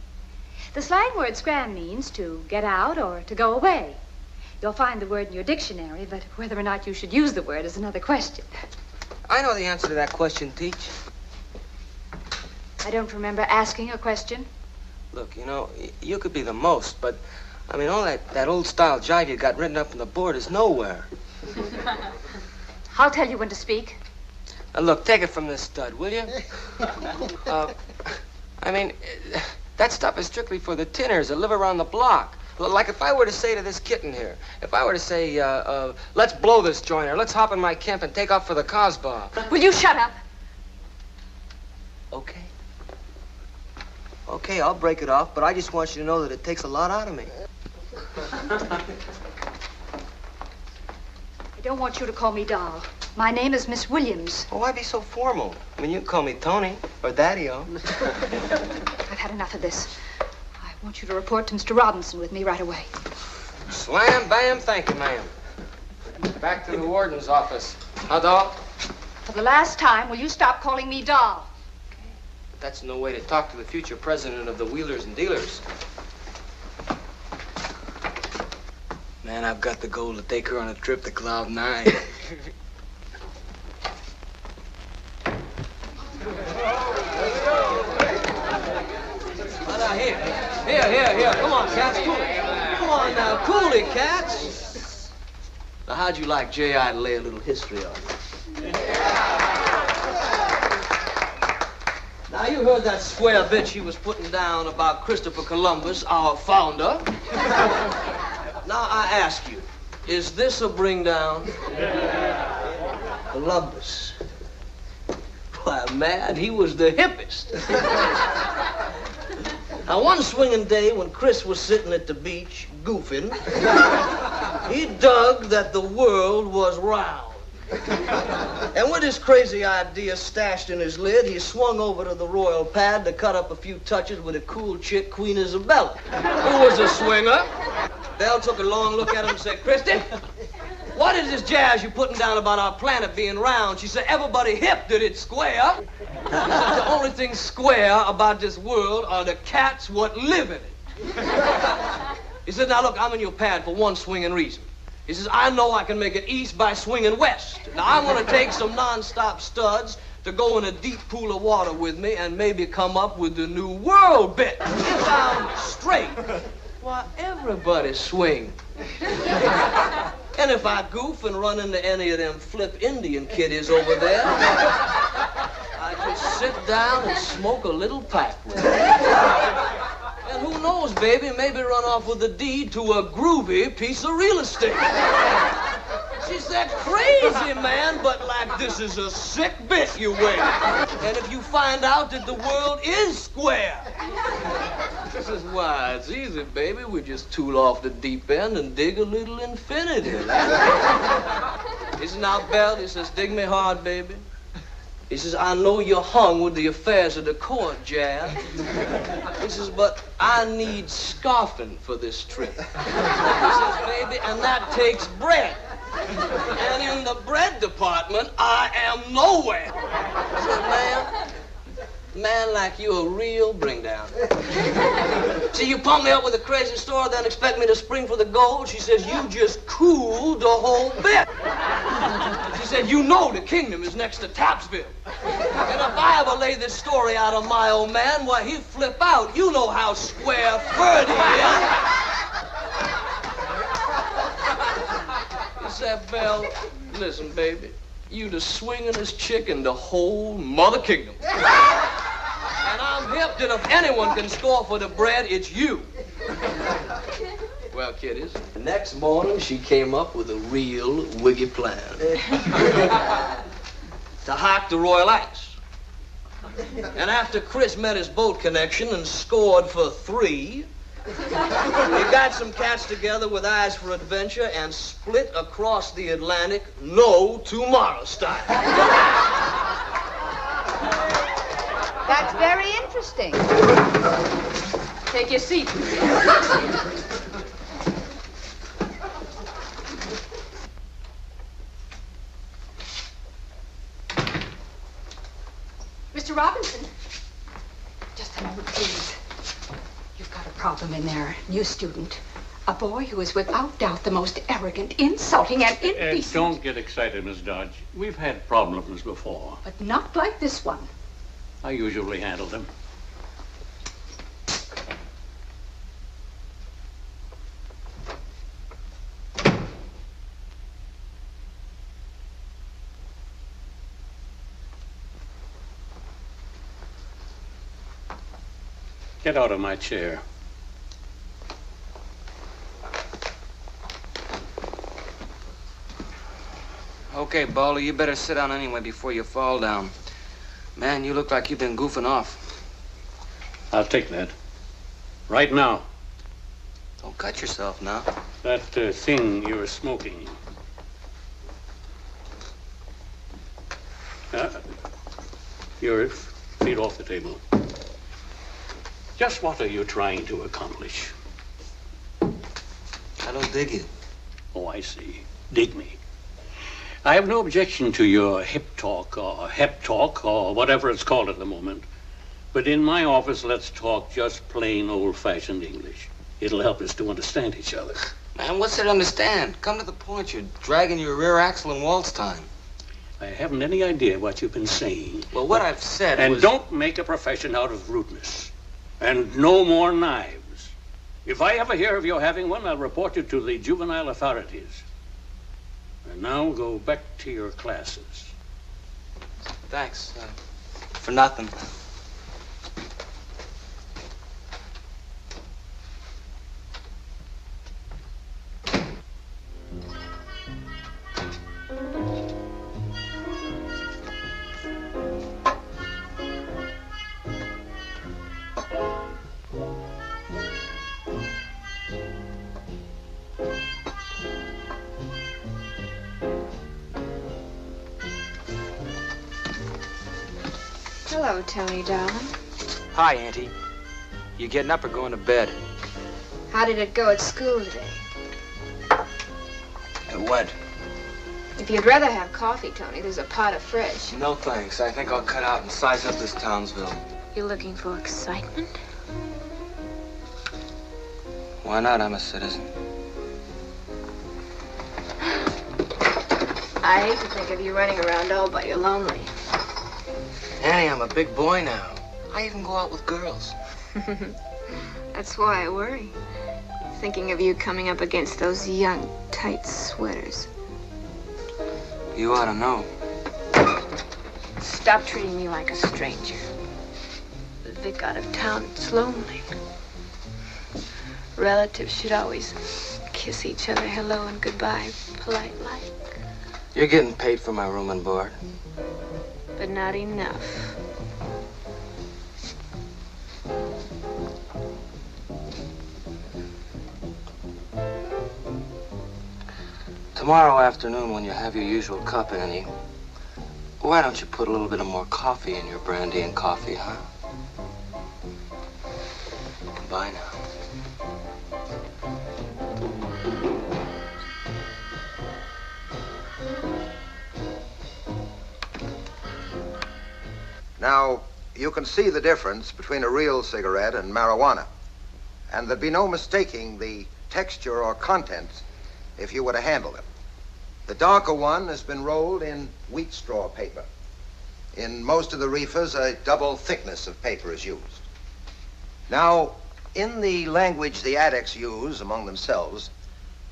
The slang word scram means to get out or to go away. You'll find the word in your dictionary, but whether or not you should use the word is another question. I know the answer to that question, Teach. I don't remember asking a question. Look, you know, you could be the most, but, I mean, all that old-style jive you got written up on the board is nowhere. I'll tell you when to speak. Look, take it from this stud, will you? I mean, that stuff is strictly for the tinners that live around the block. Like if I were to say to this kitten here, if I were to say, let's blow this joint, or let's hop in my camp and take off for the Cosbar. Will you shut up? Okay. Okay, I'll break it off, but I just want you to know that it takes a lot out of me. I don't want you to call me doll. My name is Miss Williams. Oh, why be so formal? I mean, you can call me Tony or Daddy-O. I've had enough of this. I want you to report to Mr. Robinson with me right away. Slam, bam, thank you, ma'am. Back to the warden's office. Huh, doll? For the last time, will you stop calling me doll? But that's no way to talk to the future president of the Wheelers and Dealers. Man, I've got the goal to take her on a trip to Cloud 9. Here. Come on, cats, cool it. Come on now, cool it, cats. Now, how'd you like J.I. to lay a little history on you? Now, you heard that square bitch he was putting down about Christopher Columbus, our founder. Now, I ask you, is this a bring down? Columbus. Why, man, he was the hippest. Now, one swinging day when Chris was sitting at the beach, goofing, he dug that the world was round. And with his crazy idea stashed in his lid, he swung over to the royal pad to cut up a few touches with a cool chick, Queen Isabella, who was a swinger. Belle took a long look at him and said, Christy, what is this jazz you're putting down about our planet being round? She said, everybody hip that it's square. He said, the only thing square about this world are the cats what live in it. He said, now look, I'm in your pad for one swinging reason. He says, I know I can make it east by swinging west. Now I'm going to take some non-stop studs to go in a deep pool of water with me and maybe come up with the new world bit. If I'm straight, why, everybody swing. And if I goof and run into any of them flip Indian kiddies over there, I just sit down and smoke a little pipe with them. And who knows, baby, maybe run off with a deed to a groovy piece of real estate. She said, crazy, man, but like this is a sick bit you wear. And if you find out that the world is square. She says, why, it's easy, baby. We just tool off the deep end and dig a little infinity. He says, now, Belle, he says, dig me hard, baby. He says, I know you're hung with the affairs of the court, Jazz. He says, but I need scarfing for this trip. He says, baby, and that takes bread. And in the bread department, I am nowhere. I said, man like you a real bring down. See, you pump me up with a crazy story, then expect me to spring for the gold. She says, you just cooled the whole bit. She said, you know the kingdom is next to Tapsville. And if I ever lay this story out on my old man, why, he'd flip out. You know how square Ferdy is. He said, Belle, listen, baby, you the swingin'est chick in the whole mother kingdom. And I'm hip that if anyone can score for the bread, it's you. Well, kiddies, the next morning she came up with a real wiggy plan. To hike the Royal Ice. And after Chris met his boat connection and scored for 3, he got some cats together with eyes for adventure and split across the Atlantic, no tomorrow style. That's very interesting. Take your seat. Mr. Robinson, just a moment, please. You've got a problem in there. New student. A boy who is without doubt the most arrogant, insulting, and indecent. Don't get excited, Miss Dodge. We've had problems before. But not like this one. I usually handle them. Get out of my chair. Okay, Baldy, you better sit down anyway before you fall down. Man, you look like you've been goofing off. I'll take that. Right now. Don't cut yourself now. That thing you were smoking. Your feet off the table. Just what are you trying to accomplish? I don't dig it. Oh, I see. Dig me. I have no objection to your hip talk or hep talk or whatever it's called at the moment. But in my office, let's talk just plain old-fashioned English. It'll help us to understand each other. Man, what's there to understand? Come to the point. You're dragging your rear axle in waltz time. I haven't any idea what you've been saying. Well, what I've said And was... don't make a profession out of rudeness. And no more knives. If I ever hear of you having one, I'll report you to the juvenile authorities. And now go back to your classes. Thanks. For nothing. Hello, Tony, darling. Hi, Auntie. You getting up or going to bed? How did it go at school today? It went. If you'd rather have coffee, Tony, there's a pot of fresh. No thanks. I think I'll cut out and size up this Townsville. You're looking for excitement? Why not? I'm a citizen. I hate to think of you running around all by your lonely. Annie, I'm a big boy now. I even go out with girls. That's why I worry. Thinking of you coming up against those young, tight sweaters. You ought to know. Stop treating me like a stranger. With Vic out of town, it's lonely. Relatives should always kiss each other hello and goodbye, polite like. You're getting paid for my room and board. But not enough. Tomorrow afternoon, when you have your usual cup, Annie, why don't you put a little bit of more coffee in your brandy and coffee, huh? Goodbye now. Now, you can see the difference between a real cigarette and marijuana. And there'd be no mistaking the texture or contents if you were to handle them. The darker one has been rolled in wheat straw paper. In most of the reefers, a double thickness of paper is used. Now, in the language the addicts use among themselves,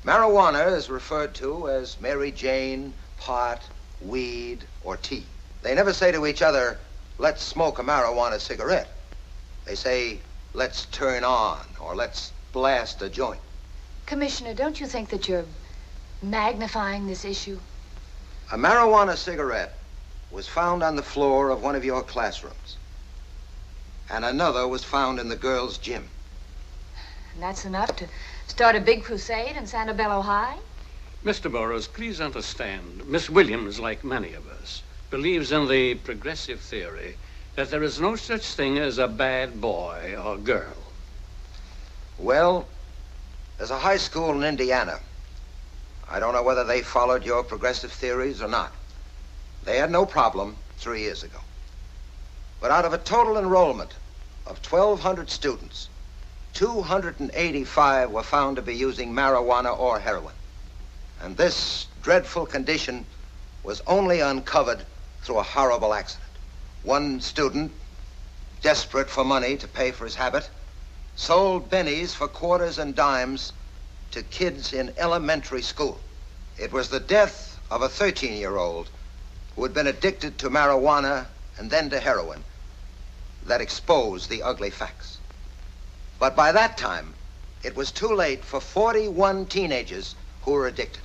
marijuana is referred to as Mary Jane, pot, weed, or tea. They never say to each other, let's smoke a marijuana cigarette. They say, let's turn on, or let's blast a joint. Commissioner, don't you think that you're magnifying this issue? A marijuana cigarette was found on the floor of one of your classrooms. And another was found in the girls' gym. And that's enough to start a big crusade in Santabello High? Mr. Burroughs, please understand, Miss Williams, like many of us, believes in the progressive theory that there is no such thing as a bad boy or girl. Well, there's a high school in Indiana. I don't know whether they followed your progressive theories or not. They had no problem 3 years ago. But out of a total enrollment of 1,200 students, 285 were found to be using marijuana or heroin. And this dreadful condition was only uncovered through a horrible accident. One student, desperate for money to pay for his habit, sold bennies for quarters and dimes to kids in elementary school. It was the death of a 13-year-old who had been addicted to marijuana and then to heroin that exposed the ugly facts. But by that time, it was too late for 41 teenagers who were addicted.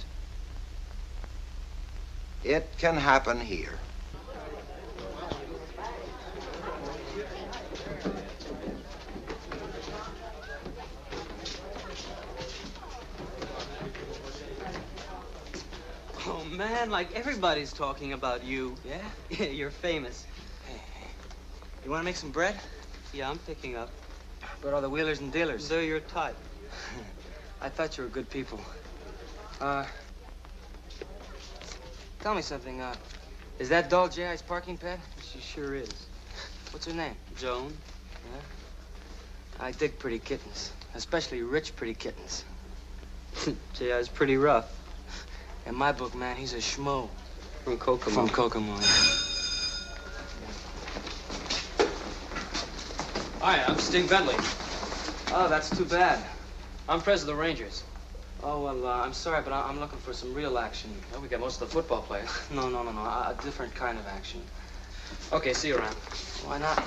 It can happen here. Oh, man, like everybody's talking about you. Yeah? Yeah, you're famous. Hey, you want to make some bread? Yeah, I'm picking up. But are the wheelers and dealers? They're your type. I thought you were good people. Tell me something, is that doll J.I.'s parking pad? She sure is. What's her name? Joan. Yeah? I dig pretty kittens, especially rich pretty kittens. J.I.'s pretty rough. In my book, man, he's a schmo. From Kokomo. From Kokomo, yeah. Hi, I'm Steve Bentley. Oh, that's too bad. I'm president of the Rangers. Oh, well, I'm sorry, but I'm looking for some real action. Well, we got most of the football players. No, a different kind of action. Okay, see you around. Why not?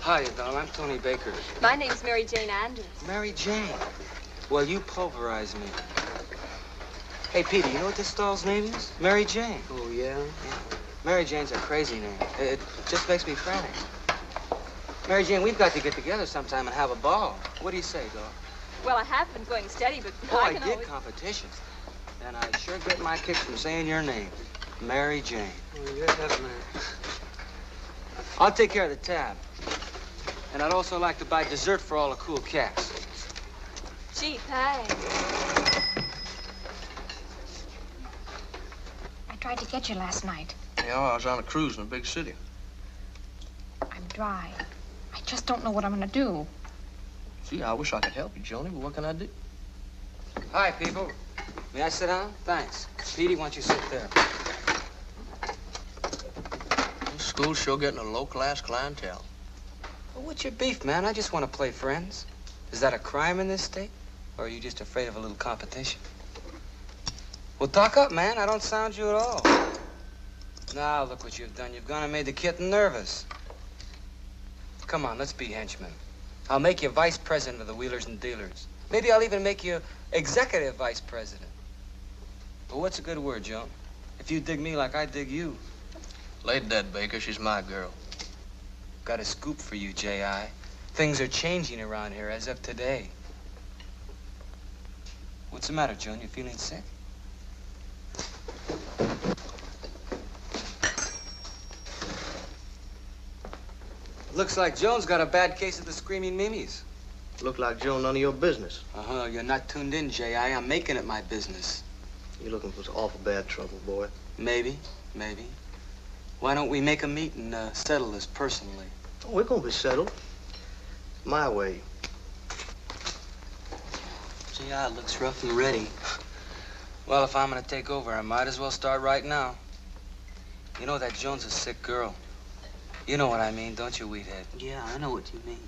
Hi, doll. I'm Tony Baker. My name's Mary Jane Andrews. Mary Jane? Well, you pulverize me. Hey, Peter, you know what this doll's name is? Mary Jane. Oh, yeah? Yeah. Mary Jane's a crazy name. It just makes me frantic. Mary Jane, we've got to get together sometime and have a ball. What do you say, doll? Well, I have been going steady, but I can did always... competitions. And I sure get my kicks from saying your name. Mary Jane. Oh, you're that man. I'll take care of the tab. And I'd also like to buy dessert for all the cool cats. Gee, thanks. I tried to get you last night. Yeah, I was on a cruise in a big city. I'm dry. I just don't know what I'm going to do. Gee, I wish I could help you, Joni, but what can I do? Hi, people. May I sit down? Thanks. Petey, why don't you sit there? This school's sure getting a low-class clientele. Well, what's your beef, man? I just want to play friends. Is that a crime in this state? Or are you just afraid of a little competition? Well, talk up, man. I don't sound you at all. Now, look what you've done. You've gone and made the kitten nervous. Come on, let's be henchmen. I'll make you vice president of the Wheelers and Dealers. Maybe I'll even make you executive vice president. But what's a good word, Joan? If you dig me like I dig you. Lay dead, Baker. She's my girl. Got a scoop for you, J.I. Things are changing around here as of today. What's the matter, Joan? You feeling sick? Looks like Joan's got a bad case of the screaming Mimis. Look like Joe, none of your business. Uh-huh. You're not tuned in, J.I. I'm making it my business. You're looking for some awful bad trouble, boy. Maybe. Why don't we make a meet and settle this personally? Oh, we're gonna be settled. My way. J.I. looks rough and ready. Well, if I'm gonna take over, I might as well start right now. You know that Joan's a sick girl. You know what I mean, don't you, Wheathead? Yeah, I know what you mean.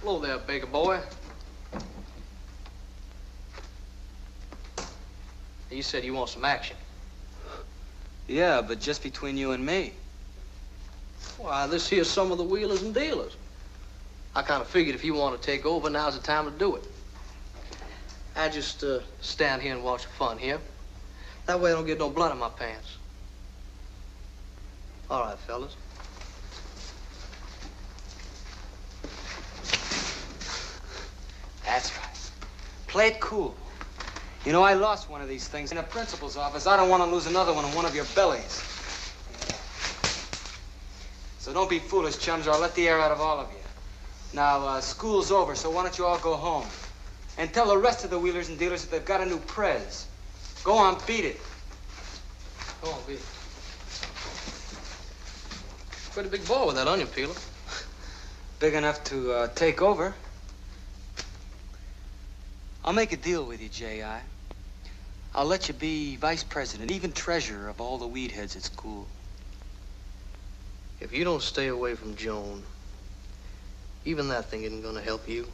Hello there, baker boy. You said you want some action. Yeah, but just between you and me. Why, this here's some of the wheelers and dealers. I kind of figured if you want to take over, now's the time to do it. I just stand here and watch the fun here. That way I don't get no blood on my pants. All right, fellas. That's right. Play it cool. You know, I lost one of these things in the principal's office. I don't want to lose another one in one of your bellies. So don't be foolish, chums, or I'll let the air out of all of you. Now, school's over, so why don't you all go home? And tell the rest of the wheelers and dealers that they've got a new prez. Go on, beat it. Go on, beat it. Pretty big ball with that onion peeler. Big enough to take over. I'll make a deal with you, J.I. I'll let you be vice president, even treasurer of all the weed heads at school. If you don't stay away from Joan, even that thing isn't gonna help you.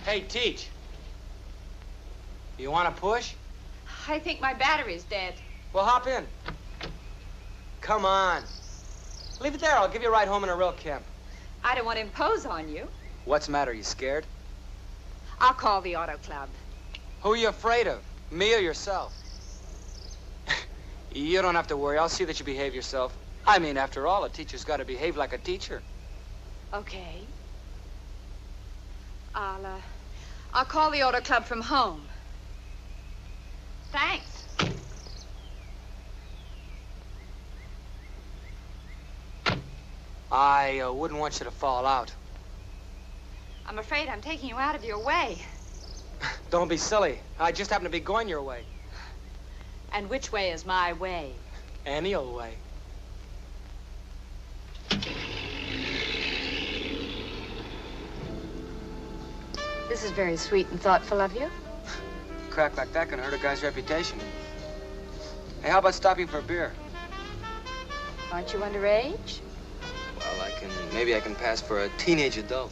Hey, Teach. You want to push? I think my battery's dead. Well, hop in. Come on. Leave it there. I'll give you a ride home in a real camp. I don't want to impose on you. What's the matter? You scared? I'll call the auto club. Who are you afraid of? Me or yourself? You don't have to worry. I'll see that you behave yourself. I mean, after all, a teacher's got to behave like a teacher. Okay. I'll call the auto club from home. Thanks. I wouldn't want you to fall out. I'm afraid I'm taking you out of your way. Don't be silly. I just happen to be going your way. And which way is my way? Any old way. This is very sweet and thoughtful of you. Crack like that can hurt a guy's reputation. Hey, how about stopping for a beer? Aren't you underage? Well, maybe I can pass for a teenage adult.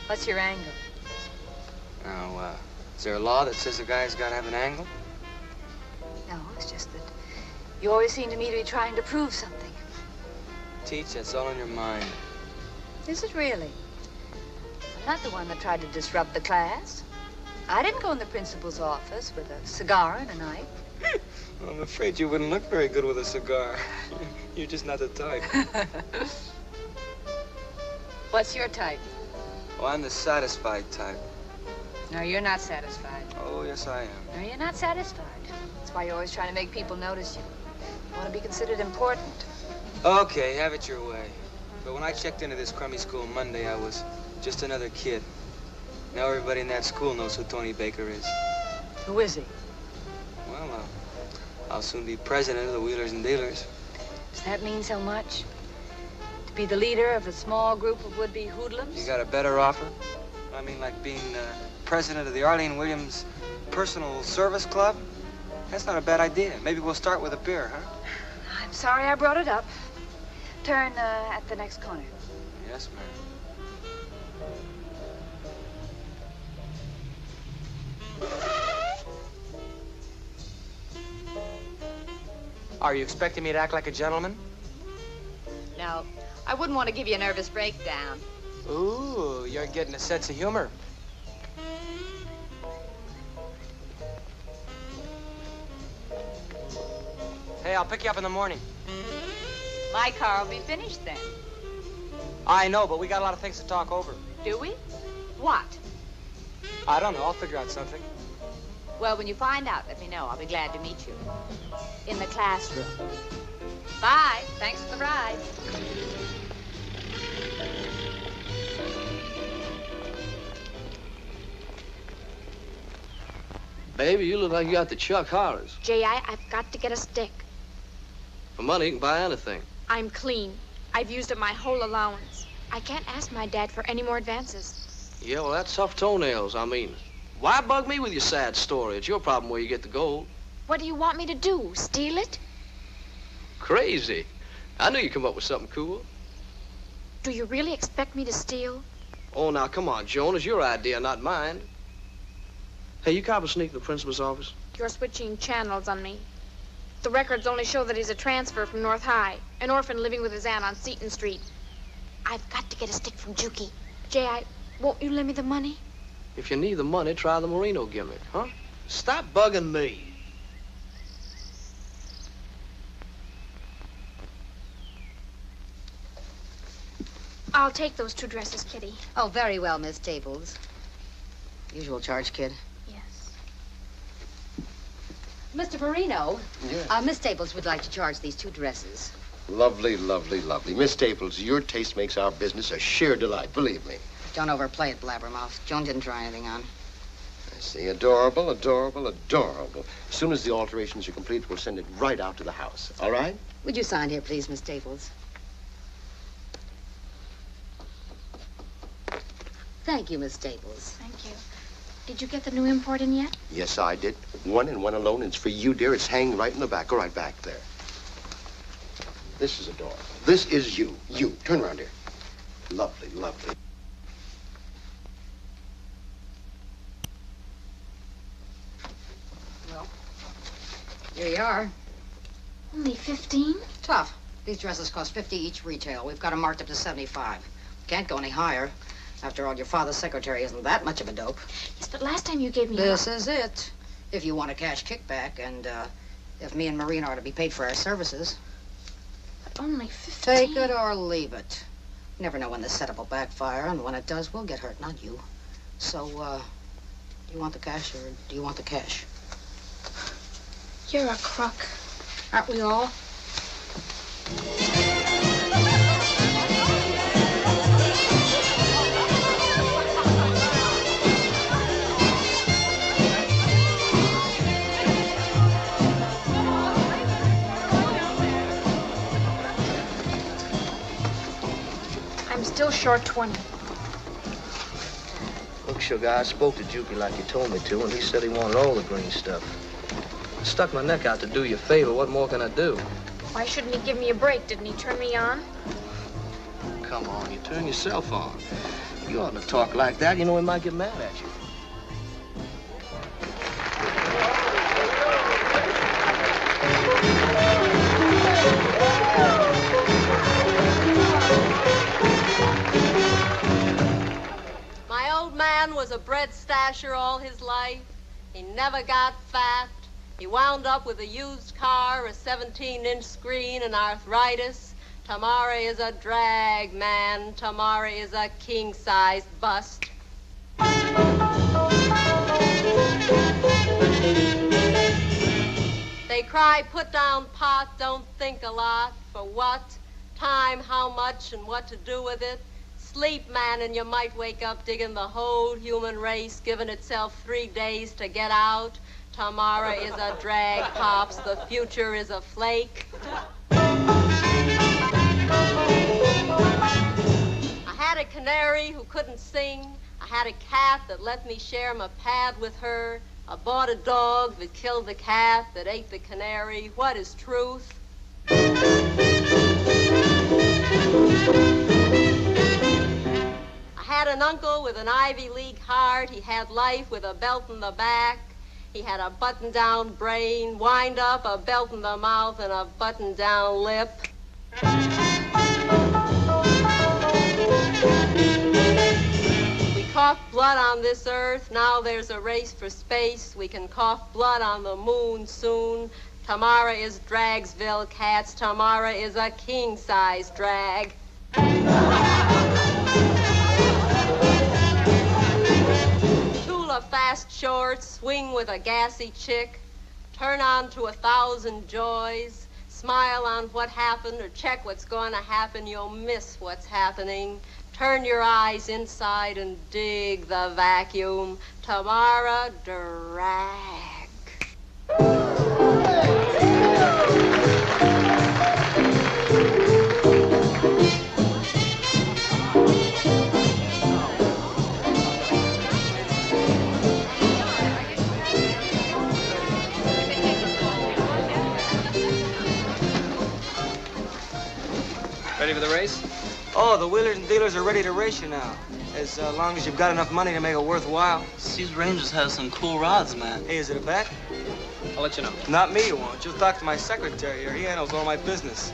What's your angle? Now, is there a law that says a guy's got to have an angle? No, it's just that you always seem to me to be trying to prove something. Teach, that's all in your mind. Is it really? I'm not the one that tried to disrupt the class. I didn't go in the principal's office with a cigar and a knife. Well, I'm afraid you wouldn't look very good with a cigar. You're just not the type. What's your type? Oh, I'm the satisfied type. No, you're not satisfied. Oh, yes, I am. No, you're not satisfied. That's why you're always trying to make people notice you. You want to be considered important. Okay, have it your way. But when I checked into this crummy school Monday, I was just another kid. Now everybody in that school knows who Tony Baker is. Who is he? Well, I'll soon be president of the Wheelers and Dealers. Does that mean so much? To be the leader of a small group of would-be hoodlums? You got a better offer? I mean, like being president of the Arlene Williams Personal Service Club? That's not a bad idea. Maybe we'll start with a beer, huh? I'm sorry I brought it up. Turn at the next corner. Yes, ma'am. Are you expecting me to act like a gentleman? No, I wouldn't want to give you a nervous breakdown. Ooh, you're getting a sense of humor. Hey, I'll pick you up in the morning. My car will be finished then. I know, but we got a lot of things to talk over. Do we? What? I don't know. I'll figure out something. Well, when you find out, let me know. I'll be glad to meet you. In the classroom. Bye. Thanks for the ride. Baby, you look like you got the Chuck Horrors. J.I., I've got to get a stick. For money, you can buy anything. I'm clean. I've used up my whole allowance. I can't ask my dad for any more advances. Yeah, well, that's tough toenails. I mean, why bug me with your sad story? It's your problem where you get the gold. What do you want me to do? Steal it? Crazy. I knew you'd come up with something cool. Do you really expect me to steal? Oh, now, come on, Joan. It's your idea, not mine. Hey, you cop a sneak to the principal's office? You're switching channels on me. The records only show that he's a transfer from North High, an orphan living with his aunt on Seton Street. I've got to get a stick from Juki. J.I., won't you lend me the money? If you need the money, try the Marino gimmick, huh? Stop bugging me. I'll take those 2 dresses, Kitty. Oh, very well, Miss Staples. Usual charge, kid. Yes. Mr. Marino. Yeah. Miss Staples would like to charge these 2 dresses. Lovely, lovely, lovely. Miss Staples, your taste makes our business a sheer delight, believe me. Don't overplay it, Blabbermouth. Joan didn't try anything on. I see. Adorable, adorable, adorable. As soon as the alterations are complete, we'll send it right out to the house. All right? Would you sign here, please, Miss Staples? Thank you, Miss Staples. Thank you. Did you get the new import in yet? Yes, I did. One and one alone. It's for you, dear. It's hanging right in the back. Go right back there. This is adorable. This is you. You. Turn around here. Lovely, lovely. Well, here you are. Only 15? Tough. These dresses cost 50 each retail. We've got them marked up to 75. Can't go any higher. After all, your father's secretary isn't that much of a dope. Yes, but last time you gave me... This is it. If you want a cash kickback, and if me and Marina are to be paid for our services. But only 15? Take it or leave it. You never know when the setup will backfire, and when it does, we'll get hurt, not you. So, you want the cash, or do you want the cash? You're a crook. Aren't we all? I'm still short 20. Look, Sugar, I spoke to Juki like you told me to, and he said he wanted all the green stuff. I stuck my neck out to do you a favor. What more can I do? Why shouldn't he give me a break? Didn't he turn me on? Come on, you turn yourself on. You ought to talk like that. You know he might get mad at you. My old man was a bread stasher all his life. He never got fat. He wound up with a used car, a 17-inch screen, and arthritis. Tamara is a drag, man. Tamara is a king-sized bust. They cry, put down pot, don't think a lot. For what? Time, how much, and what to do with it. Sleep, man, and you might wake up digging the whole human race, giving itself 3 days to get out. Tamara is a drag, Pops. The future is a flake. I had a canary who couldn't sing. I had a cat that let me share my pad with her. I bought a dog that killed the cat that ate the canary. What is truth? I had an uncle with an Ivy League heart. He had life with a belt in the back. He had a button-down brain, wind up, a belt in the mouth, and a button-down lip. We coughed blood on this earth. Now there's a race for space. We can cough blood on the moon soon. Tamara is Dragsville cats. Tamara is a king-size drag. Too short, swing with a gassy chick, turn on to 1,000 joys, smile on what happened or check what's going to happen, you'll miss what's happening. Turn your eyes inside and dig the vacuum. Tamara drag. Ready for the race? Oh, the wheelers and dealers are ready to race you now. As long as you've got enough money to make it worthwhile. These Rangers have some cool rods, man. Hey, is it a bet? I'll let you know. Not me, you won't. You'll talk to my secretary here. He handles all my business.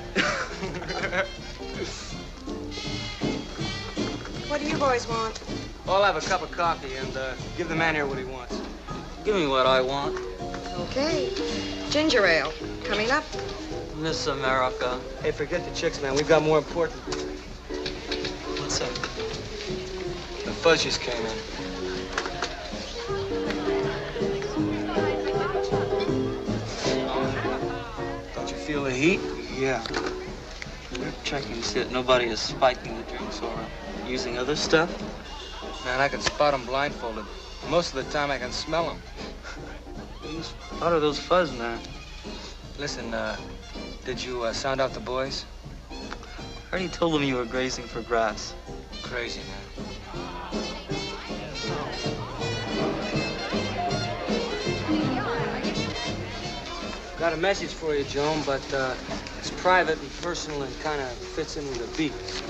What do you boys want? I'll have a cup of coffee and give the man here what he wants. Give me what I want. Okay. Ginger ale. Coming up. Miss America. Hey, forget the chicks, man. We've got more important. What's up? The fuzz just came in. Don't you feel the heat? Yeah. We're checking to see that nobody is spiking the drinks or using other stuff. Man, I can spot them blindfolded. Most of the time, I can smell them. You spotted those fuzz, man. Listen, did you sound out the boys? I already told them you were grazing for grass. Crazy, man. Got a message for you, Joan, but it's private and personal and kind of fits in with the beat, so...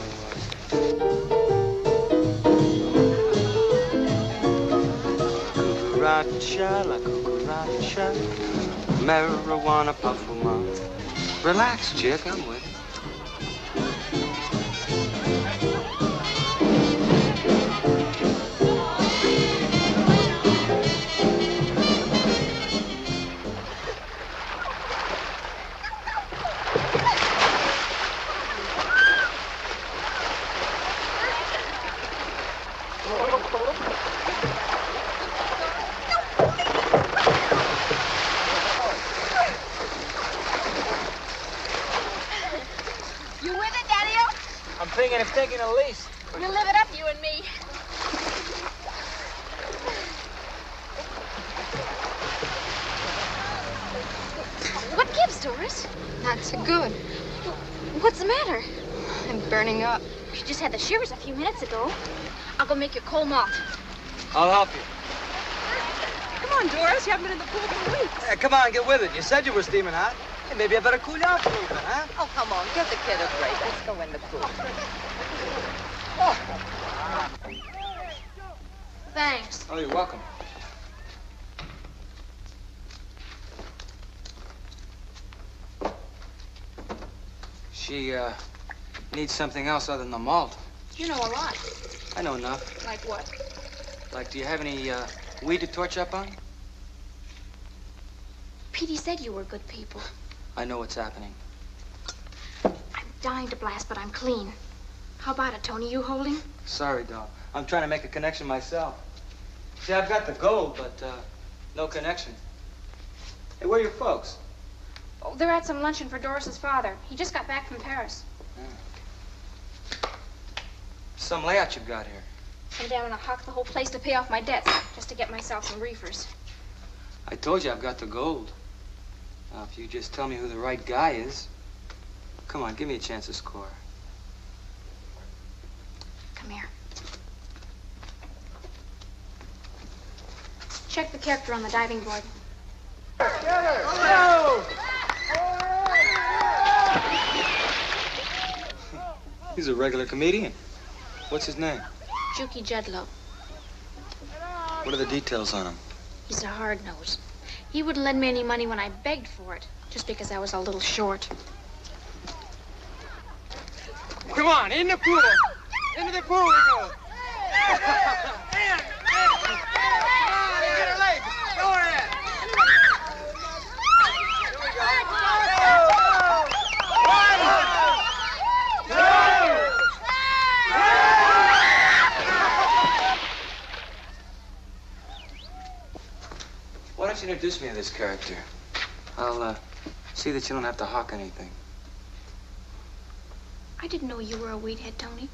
Cucaracha, la cucaracha, marijuana pafuma. Relax, chick, I'm with it. Thinking of taking a lease. We'll live it up, you and me. What gives, Doris? Not so good. What's the matter? I'm burning up. You just had the shivers a few minutes ago. I'll go make you cold malt. I'll help you. Come on, Doris. You haven't been in the pool for weeks. Come on, get with it. You said you were steaming hot. Hey, maybe I better cool you out a little bit, huh? Oh, come on. Give the kid a break. Let's go in the pool. Thanks. Oh, you're welcome. She, needs something else other than the malt. You know a lot. I know enough. Like what? Like, do you have any, weed to torch up on? Petey said you were good people. I know what's happening. I'm dying to blast, but I'm clean. How about it, Tony? You holding? Sorry, doll. I'm trying to make a connection myself. See, I've got the gold, but, no connection. Hey, where are your folks? Oh, they're at some luncheon for Doris's father. He just got back from Paris. Some layout you've got here. I'm down in a huck the whole place to pay off my debts, just to get myself some reefers. I told you I've got the gold. Now, if you just tell me who the right guy is. Come on, give me a chance to score. Come here. Check the character on the diving board. Hello! He's a regular comedian. What's his name? Juki Jedlow. What are the details on him? He's a hard nose. He wouldn't lend me any money when I begged for it, just because I was a little short. Come on, in the pool. Into the pool we go. Get her leg. Go ahead. why don't you introduce me to this character? I'll see that you don't have to hawk anything. I didn't know you were a weedhead, Tony.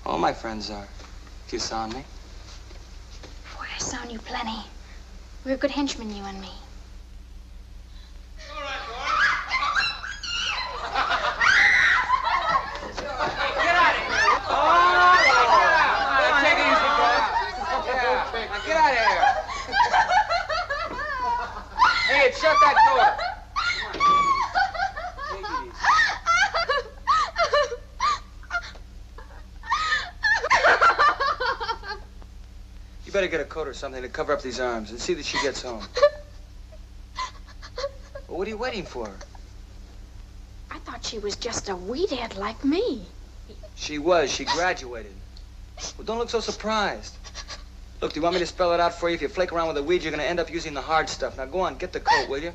All my friends are. If you saw me. Boy, I sound you plenty. We're good henchmen, you and me. Get out of here. Hey, shut that door. Come on. Take it easy. You better get a coat or something to cover up these arms and see that she gets home. Well, what are you waiting for? I thought she was just a weedhead like me. She was. She graduated. Well, don't look so surprised. Look, do you want me to spell it out for you? If you flake around with the weeds, you're going to end up using the hard stuff. Now, go on, get the coat, will you?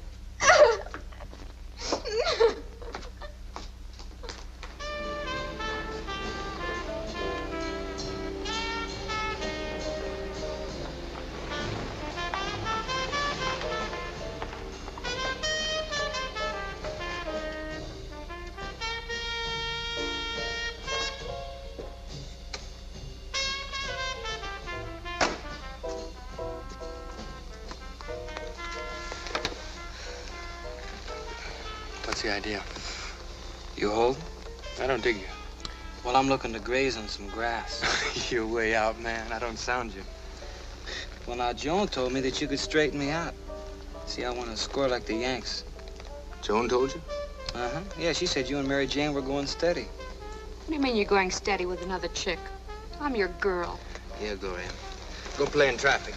What's the idea? You hold? I don't dig you. Well, I'm looking to graze on some grass. You're way out, man. I don't sound you. Well, now, Joan told me that you could straighten me out. See, I want to score like the Yanks. Joan told you? Uh-huh. Yeah, she said you and Mary Jane were going steady. What do you mean you're going steady with another chick? I'm your girl. Yeah, go ahead. Go play in traffic.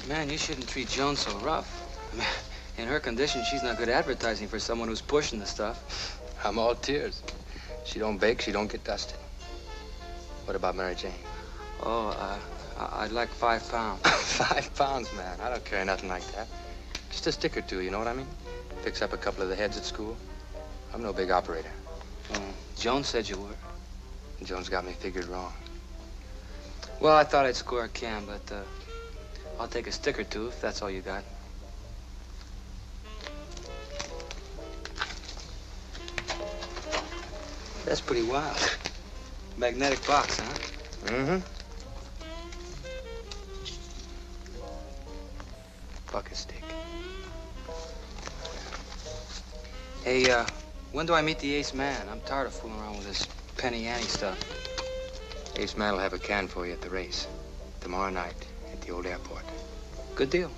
Man, you shouldn't treat Joan so rough. I mean, in her condition, she's not good advertising for someone who's pushing the stuff. I'm all tears. She don't bake, she don't get dusted. What about Mary Jane? Oh, I'd like 5 pounds. 5 pounds, man. I don't carry nothing like that. Just a stick or two, you know what I mean? Fix up a couple of the heads at school. I'm no big operator. Joan said you were. And Joan's got me figured wrong. Well, I thought I'd score a can, but, I'll take a stick or two if that's all you got. That's pretty wild. Magnetic box, huh? Mm-hmm. Bucket stick. Hey, when do I meet the ace man? I'm tired of fooling around with this penny ante stuff. Ace man will have a can for you at the race. Tomorrow night at the old airport. Good deal.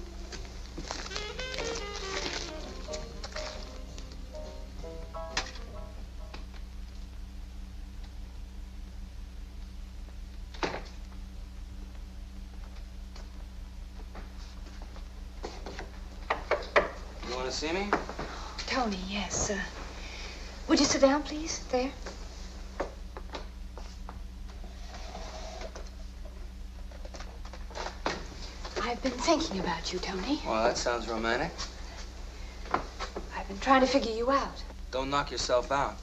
You want to see me? Tony, yes. Would you sit down, please? There. I've been thinking about you, Tony. Well, that sounds romantic. I've been trying to figure you out. Don't knock yourself out.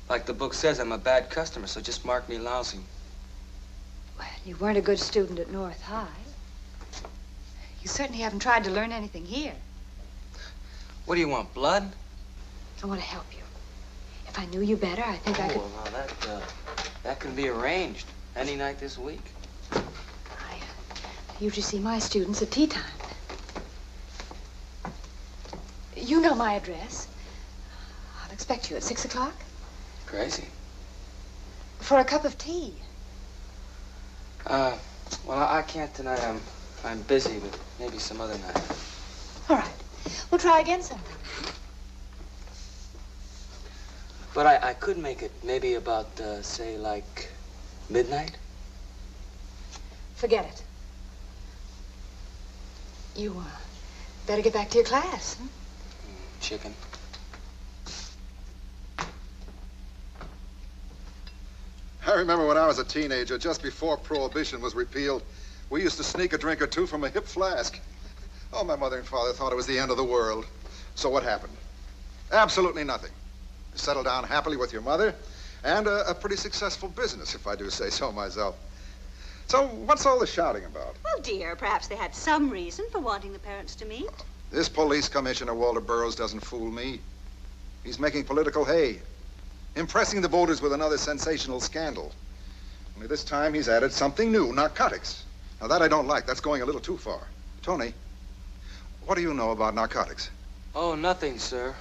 Like the book says, I'm a bad customer, so just mark me lousy. Well, you weren't a good student at North High. You certainly haven't tried to learn anything here. What do you want, blood? I want to help you. If I knew you better, I think I could... Well, now that can be arranged any night this week. I usually see my students at tea time. You know my address. I'll expect you at 6 o'clock. Crazy. For a cup of tea. Well, I can't tonight. I'm busy, but maybe some other night. All right. We'll try again sometime. But I could make it maybe about, say, like midnight. Forget it. You, better get back to your class. Huh? Chicken. I remember when I was a teenager, just before Prohibition was repealed, we used to sneak a drink or two from a hip flask. Oh, my mother and father thought it was the end of the world. So what happened? Absolutely nothing. You settled down happily with your mother, And a pretty successful business, if I do say so myself. So what's all the shouting about? Well, dear, perhaps they had some reason for wanting the parents to meet. This police commissioner, Walter Burroughs, doesn't fool me. He's making political hay, impressing the voters with another sensational scandal. Only this time he's added something new, narcotics. Now that I don't like. That's going a little too far. Tony, what do you know about narcotics? Oh, nothing, sir.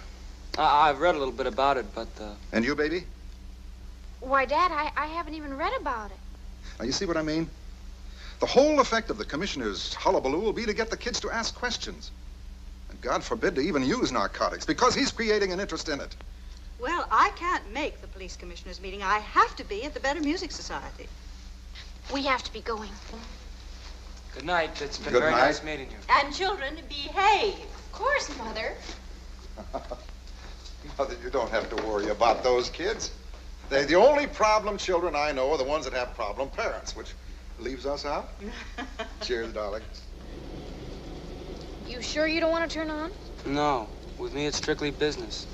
I've read a little bit about it, but... And you, baby? Why, Dad, I haven't even read about it. Now, you see what I mean? The whole effect of the commissioner's hullabaloo will be to get the kids to ask questions. And God forbid to even use narcotics, because he's creating an interest in it. Well, I can't make the police commissioners' meeting. I have to be at the Better Music Society. We have to be going. Good night. It's been Good very night. nice meeting you. And children, behave. Of course, Mother. Mother, you don't have to worry about those kids. The only problem children I know are the ones that have problem parents, which leaves us out. Cheers, darling. You sure you don't want to turn on? No. With me, it's strictly business.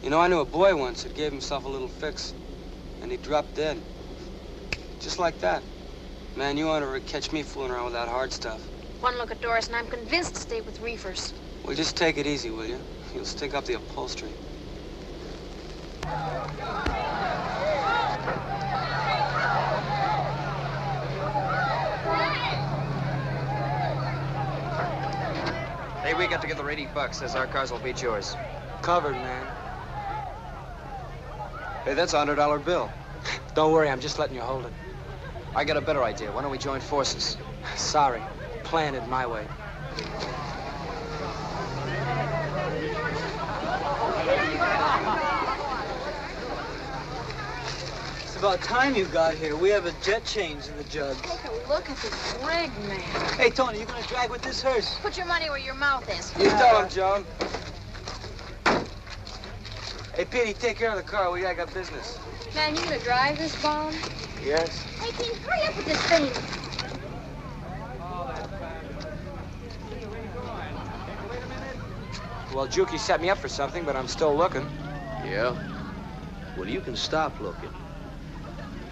You know, I knew a boy once that gave himself a little fix, and he dropped dead. Just like that. Man, you ought to catch me fooling around with that hard stuff. One look at Doris, and I'm convinced to stay with reefers. Well, just take it easy, will you? You'll stink up the upholstery. Hey, we got to give the $80, says our cars will beat yours. Covered, man. Hey, that's a $100 bill. Don't worry, I'm just letting you hold it. I got a better idea. Why don't we join forces? Sorry. Plan it my way. It's about time you got here. We have a jet change in the jug. Take a look at this rig, man. Hey, Tony, you gonna drag with this hearse? Put your money where your mouth is. You tell him, Joan. Hey, Petey, take care of the car. I got business. Man, you gonna drive this bomb? Yes. Hey, Pete, hurry up with this thing. Well, Juki set me up for something, but I'm still looking. Yeah? Well, you can stop looking.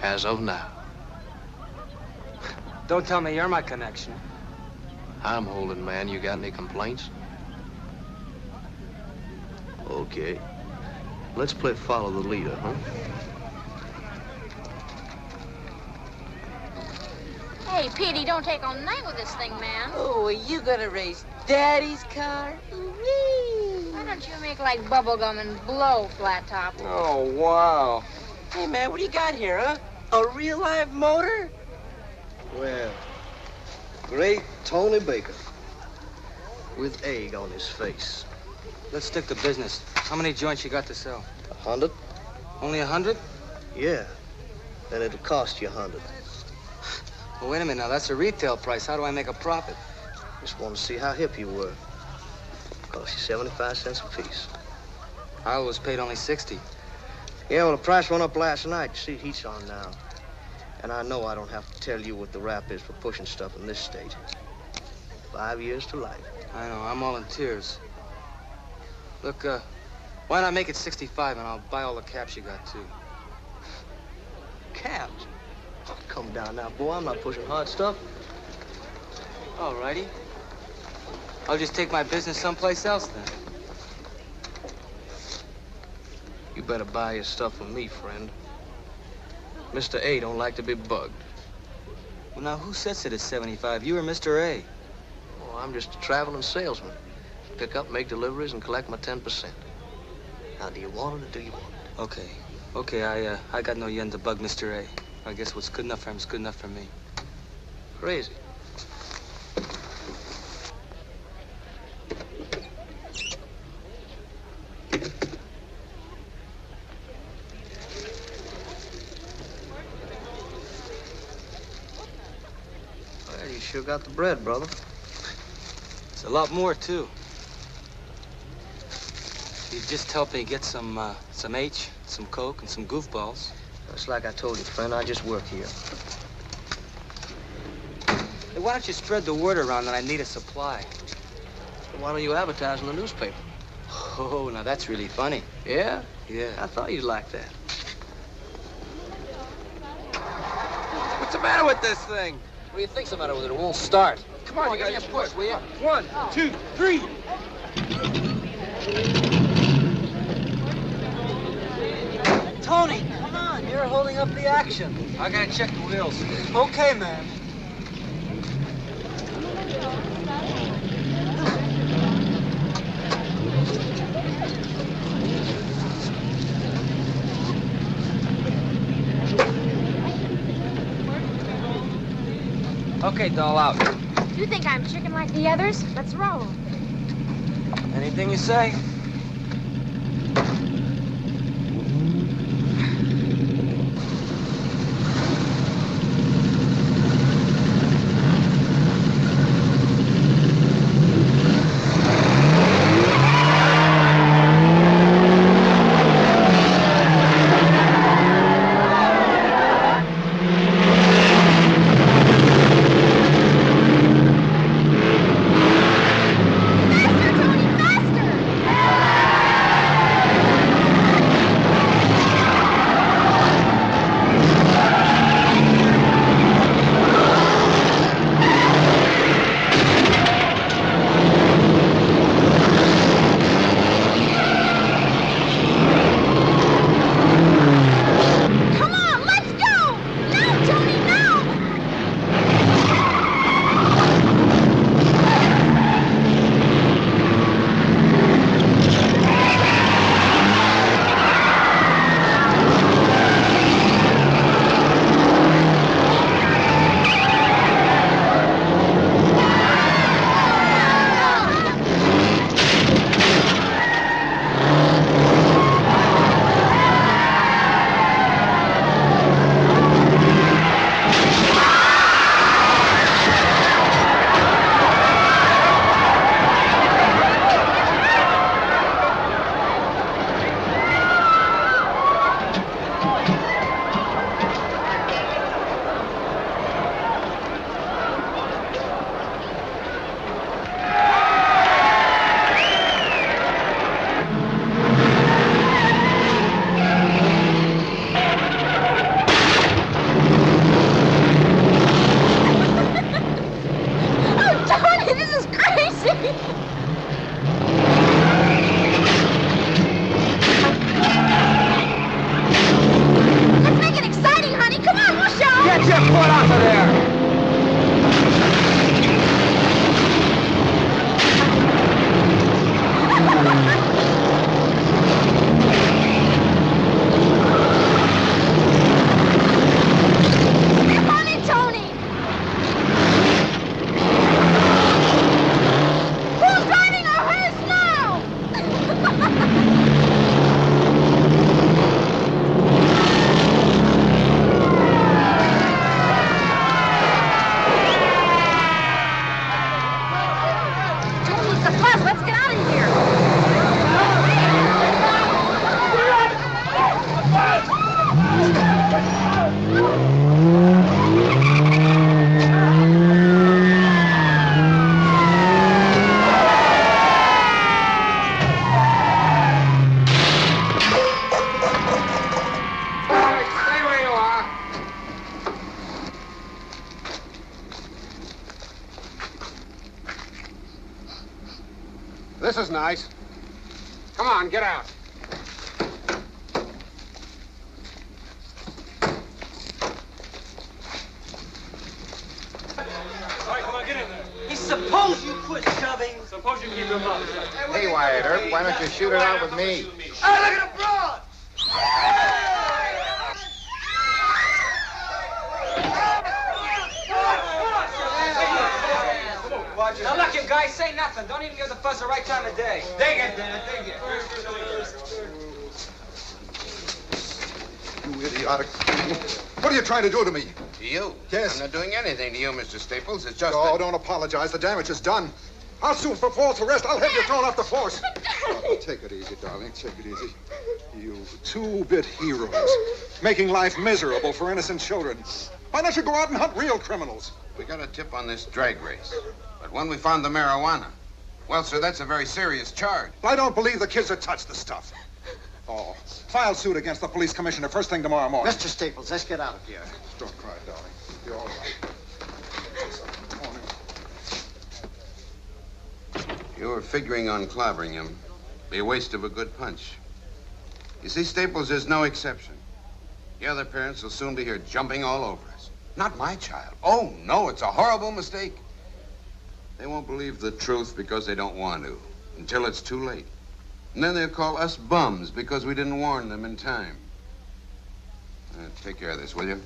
As of now. Don't tell me you're my connection. I'm holding, man. You got any complaints? Okay. Let's play follow the leader, huh? Hey, Petey, don't take all night with this thing, man. Oh, are you gonna race Daddy's car? Why don't you make like bubblegum and blow, Flat Top? Oh, wow. Hey, man, what do you got here, huh? A real live motor? Well, great Tony Baker. With egg on his face. Let's stick to business. How many joints you got to sell? 100? Only 100? Yeah. Then it'll cost you 100. Well, wait a minute now. That's a retail price. How do I make a profit? Just want to see how hip you were. Cost you 75 cents a piece. I was paid only 60. Yeah, well, the price went up last night. You see, heat's on now. And I know I don't have to tell you what the rap is for pushing stuff in this state. 5 years to life. I know. I'm all in tears. Look, why not make it 65 and I'll buy all the caps you got, too? Caps? Oh, come down now, boy. I'm not pushing hard stuff. All righty. I'll just take my business someplace else, then. You better buy your stuff from me, friend. Mr. A don't like to be bugged. Well, now, who sets it at 75? You or Mr. A? Oh, I'm just a traveling salesman. Pick up, make deliveries, and collect my 10%. Now, do you want it or do you want it? Okay. Okay, I got no yen to bug Mr. A. I guess what's good enough for him is good enough for me. Crazy. Well, you sure got the bread, brother. It's a lot more, too. You just help me get some H, some Coke, and some goofballs. It's like I told you, friend, I just work here. Hey, why don't you spread the word around that I need a supply? Why don't you advertise in the newspaper? Oh, now that's really funny. Yeah? Yeah. I thought you'd like that. What's the matter with this thing? What do you think's the matter with it? It won't start. Come on, you give me a push, will you? 1, 2, 3. Tony, come on. You're holding up the action. I gotta check the wheels. Okay, man. Okay, doll, out. You think I'm chicken like the others? Let's roll. Anything you say? This is nice. Come on, get out. All right, come on, get in there. Suppose you quit shoving. Suppose you keep your mouth shut. Hey, Wyatt Earp, why don't you shoot it out with me? Hey, look at the broad! Now look, you guys, say nothing. Don't even give the fuzz the right time of day. Dig it, Dad, dig it. You idiotic. What are you trying to do to me? To you? Yes. I'm not doing anything to you, Mr. Staples. It's just Oh, don't apologize. The damage is done. I'll sue for false arrest. I'll have you thrown off the force. Oh, take it easy, darling. Take it easy. You two-bit heroes, making life miserable for innocent children. Why don't you go out and hunt real criminals? We got a tip on this drag race. But when we found the marijuana, Well, sir, that's a very serious charge. I don't believe the kids have touched the stuff. Oh, file suit against the police commissioner first thing tomorrow morning. Mr. Staples, let's get out of here. Don't cry, darling. You're all right. You're figuring on clobbering him. Be a waste of a good punch. You see, Staples, there's no exception. The other parents will soon be here jumping all over us. Not my child. Oh, no, it's a horrible mistake. They won't believe the truth because they don't want to, until it's too late. And then they'll call us bums because we didn't warn them in time. Take care of this, will you?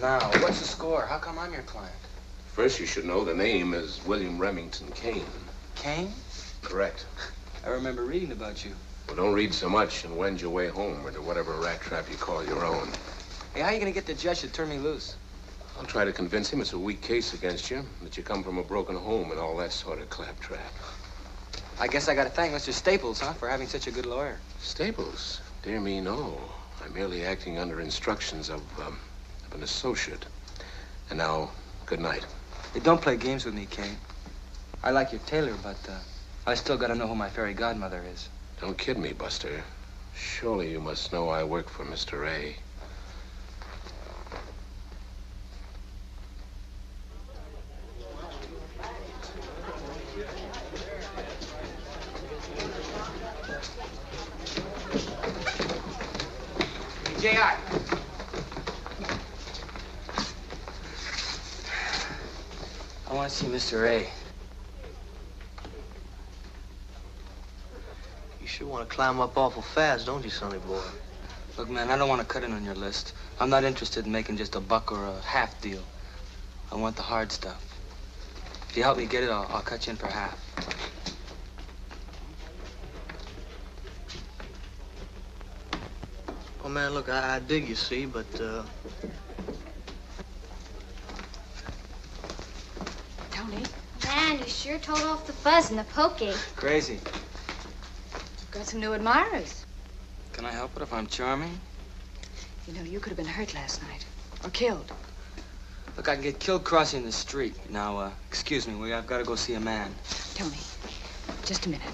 Now, what's the score? How come I'm your client? First, you should know the name is William Remington Kane. Kane? Correct. I remember reading about you. Well, don't read so much and wend your way home or to whatever rat trap you call your own. Hey, how are you going to get the judge to turn me loose? I'll try to convince him it's a weak case against you, that you come from a broken home and all that sort of claptrap. I guess I got to thank Mr. Staples, huh, for having such a good lawyer. Staples? Dear me, no. I'm merely acting under instructions of an associate. And now, good night. Hey, don't play games with me, Kane. I like your tailor, but I still got to know who my fairy godmother is. Don't kid me, Buster. Surely you must know I work for Mr. A. J.I. I want to see Mr. A. You sure want to climb up awful fast, don't you, sonny boy? Look, man, I don't want to cut in on your list. I'm not interested in making just a buck or a half deal. I want the hard stuff. If you help me get it, I'll cut you in for half. Oh, man, look, I dig you, see, but, Tony? Man, you sure told off the fuzz and the pokey. Crazy. Got some new admirers. Can I help it if I'm charming? You know, you could have been hurt last night. Or killed. Look, I can get killed crossing the street. Now, excuse me, I've got to go see a man. Tony, just a minute.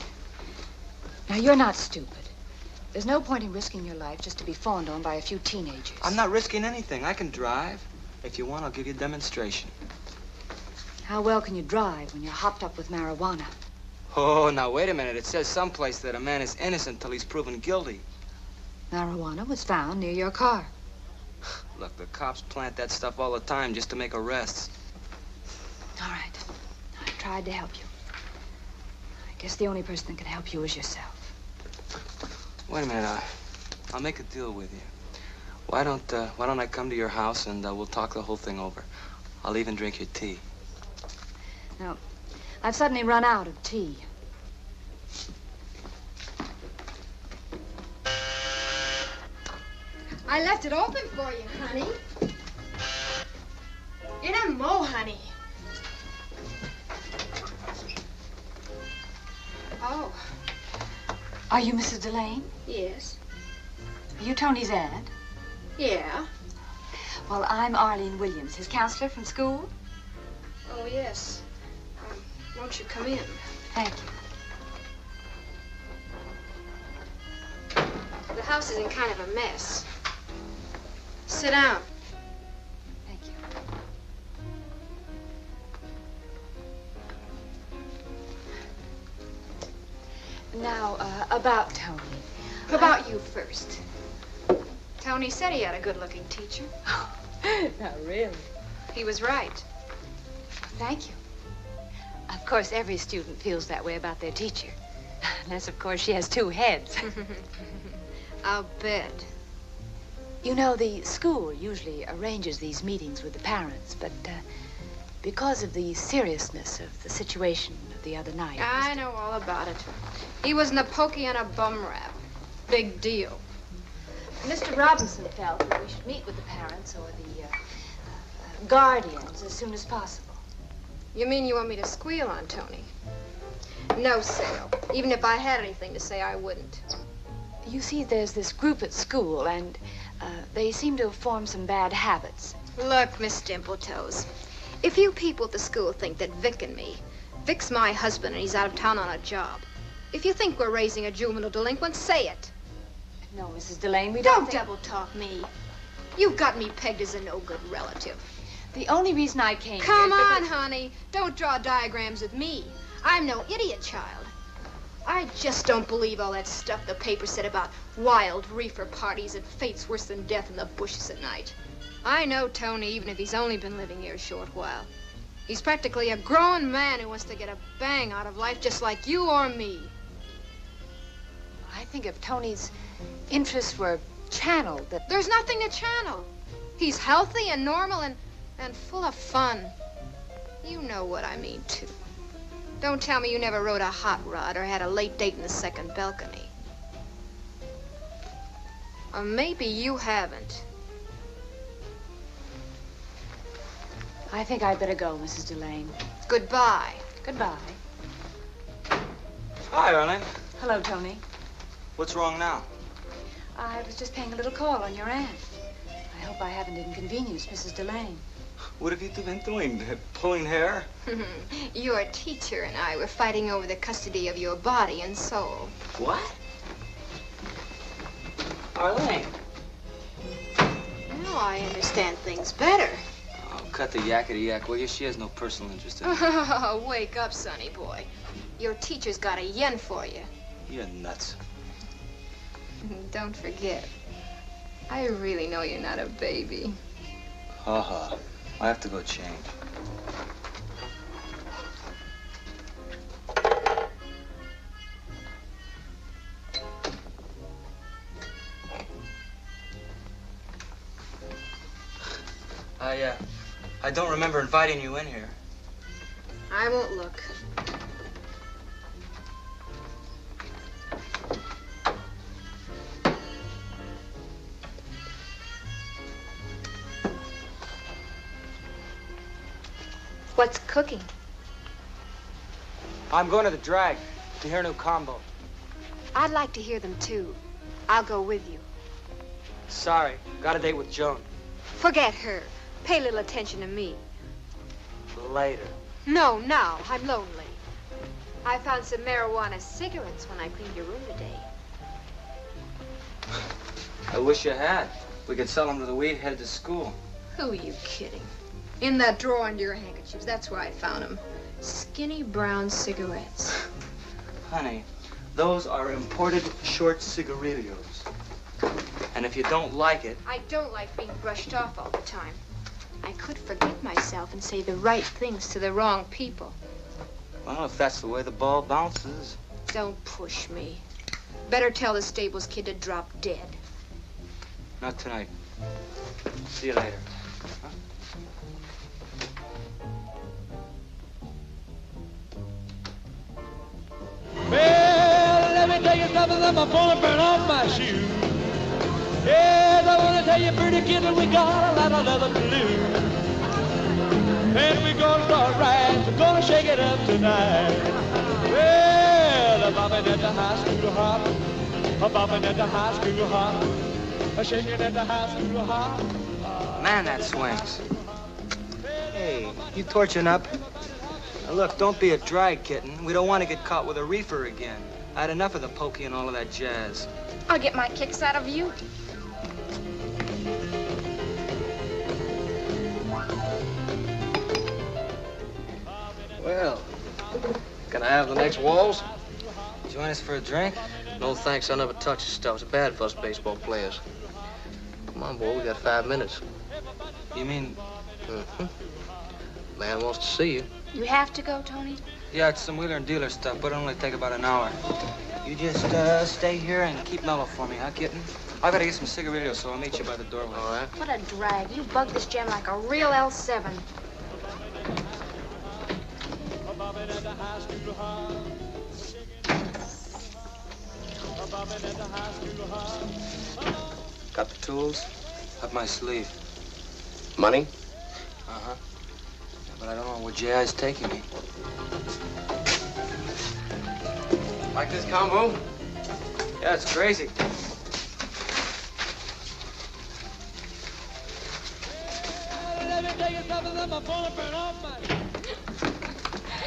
Now, you're not stupid. There's no point in risking your life just to be fawned on by a few teenagers. I'm not risking anything. I can drive. If you want, I'll give you a demonstration. How well can you drive when you're hopped up with marijuana? Oh, now, wait a minute. It says someplace that a man is innocent till he's proven guilty. Marijuana was found near your car. Look, the cops plant that stuff all the time just to make arrests. All right. I tried to help you. I guess the only person that can help you is yourself. Wait a minute. I'll make a deal with you. Why don't I come to your house and we'll talk the whole thing over. I'll even drink your tea. No, I've suddenly run out of tea. I left it open for you, honey. In a mo, honey. Oh. Are you Mrs. Delane? Yes. Are you Tony's aunt? Yeah. Well, I'm Arlene Williams, his counselor from school. Oh, yes. Won't you come in? Thank you. The house is in kind of a mess. Sit down. Thank you. Now, about Tony. About you first. Tony said he had a good-looking teacher. Not really. He was right. Thank you. Of course, every student feels that way about their teacher. Unless, of course, she has two heads. I'll bet. You know, the school usually arranges these meetings with the parents, but because of the seriousness of the situation of the other night... I know all about it. He was in a pokey and a bum rap. Big deal. Mr. Robinson felt that we should meet with the parents or the guardians as soon as possible. You mean you want me to squeal on Tony? No, Sale. Even if I had anything to say, I wouldn't. You see, there's this group at school, and they seem to have formed some bad habits. Look, Miss Dimpletoes, if you people at the school think that Vic and me, Vic's my husband and he's out of town on a job. If you think we're raising a juvenile delinquent, say it. No, Mrs. Delane, we Don't double talk me. You've got me pegged as a no-good relative. The only reason I came Come here is on, because... honey. Don't draw diagrams with me. I'm no idiot, child. I just don't believe all that stuff the paper said about wild reefer parties and fates worse than death in the bushes at night. I know Tony, even if he's only been living here a short while. He's practically a grown man who wants to get a bang out of life just like you or me. I think if Tony's interests were channeled, that... There's nothing to channel. He's healthy and normal and full of fun. You know what I mean, too. Don't tell me you never rode a hot rod or had a late date in the second balcony. Or maybe you haven't. I think I'd better go, Mrs. Delane. Goodbye. Goodbye. Hi, Arnold. Hello, Tony. What's wrong now? I was just paying a little call on your aunt. I hope I haven't inconvenienced Mrs. Delane. What have you been doing? Pulling hair? Your teacher and I were fighting over the custody of your body and soul. What? Arlene. Now I understand things better. Oh, cut the yakety-yak, will you? She has no personal interest in me. Oh, wake up, sonny boy. Your teacher's got a yen for you. You're nuts. Don't forget, I really know you're not a baby. Ha-ha. I have to go change. I don't remember inviting you in here. I won't look. What's cooking? I'm going to the drag to hear a new combo. I'd like to hear them, too. I'll go with you. Sorry, got a date with Joan. Forget her. Pay a little attention to me. Later. No, now. I'm lonely. I found some marijuana cigarettes when I cleaned your room today. I wish you had. We could sell them to the weed headed to school. Who are you kidding? In that drawer under your handkerchiefs. That's where I found them. Skinny brown cigarettes. Honey, those are imported short cigarillos. And if you don't like it... I don't like being brushed off all the time. I could forget myself and say the right things to the wrong people. Well, if that's the way the ball bounces... Don't push me. Better tell the stables kid to drop dead. Not tonight. See you later. Well, let me tell you something, I'm gonna burn off my shoes. Yes, I wanna tell you, pretty kid, that we got a lot of leather blue. And we're gonna start right, we're gonna shake it up tonight. Well, I'm bopping at the high school hop, I'm bopping at the high school hop, I'm shaking at the high school hop. Man, that swings. Hey, you torching up? Now look, don't be a drag kitten. We don't want to get caught with a reefer again. I had enough of the pokey and all of that jazz. I'll get my kicks out of you. Well, can I have the next waltz? Join us for a drink? No thanks, I never touch this stuff. It's bad for us baseball players. Come on, boy, we got 5 minutes. You mean... Man wants to see you. You have to go, Tony? Yeah, it's some wheeler and dealer stuff, but it'll only take about an hour. You just stay here and keep mellow for me, huh, kitten? I gotta get some cigarillos, so I'll meet you by the doorway. All right. What a drag. You bugged this jam like a real L7. Got the tools? Up my sleeve. Money? Uh-huh. Yeah, but I don't know where J.I.'s taking me. Like this combo? Yeah, it's crazy. them, I'm gonna burn off my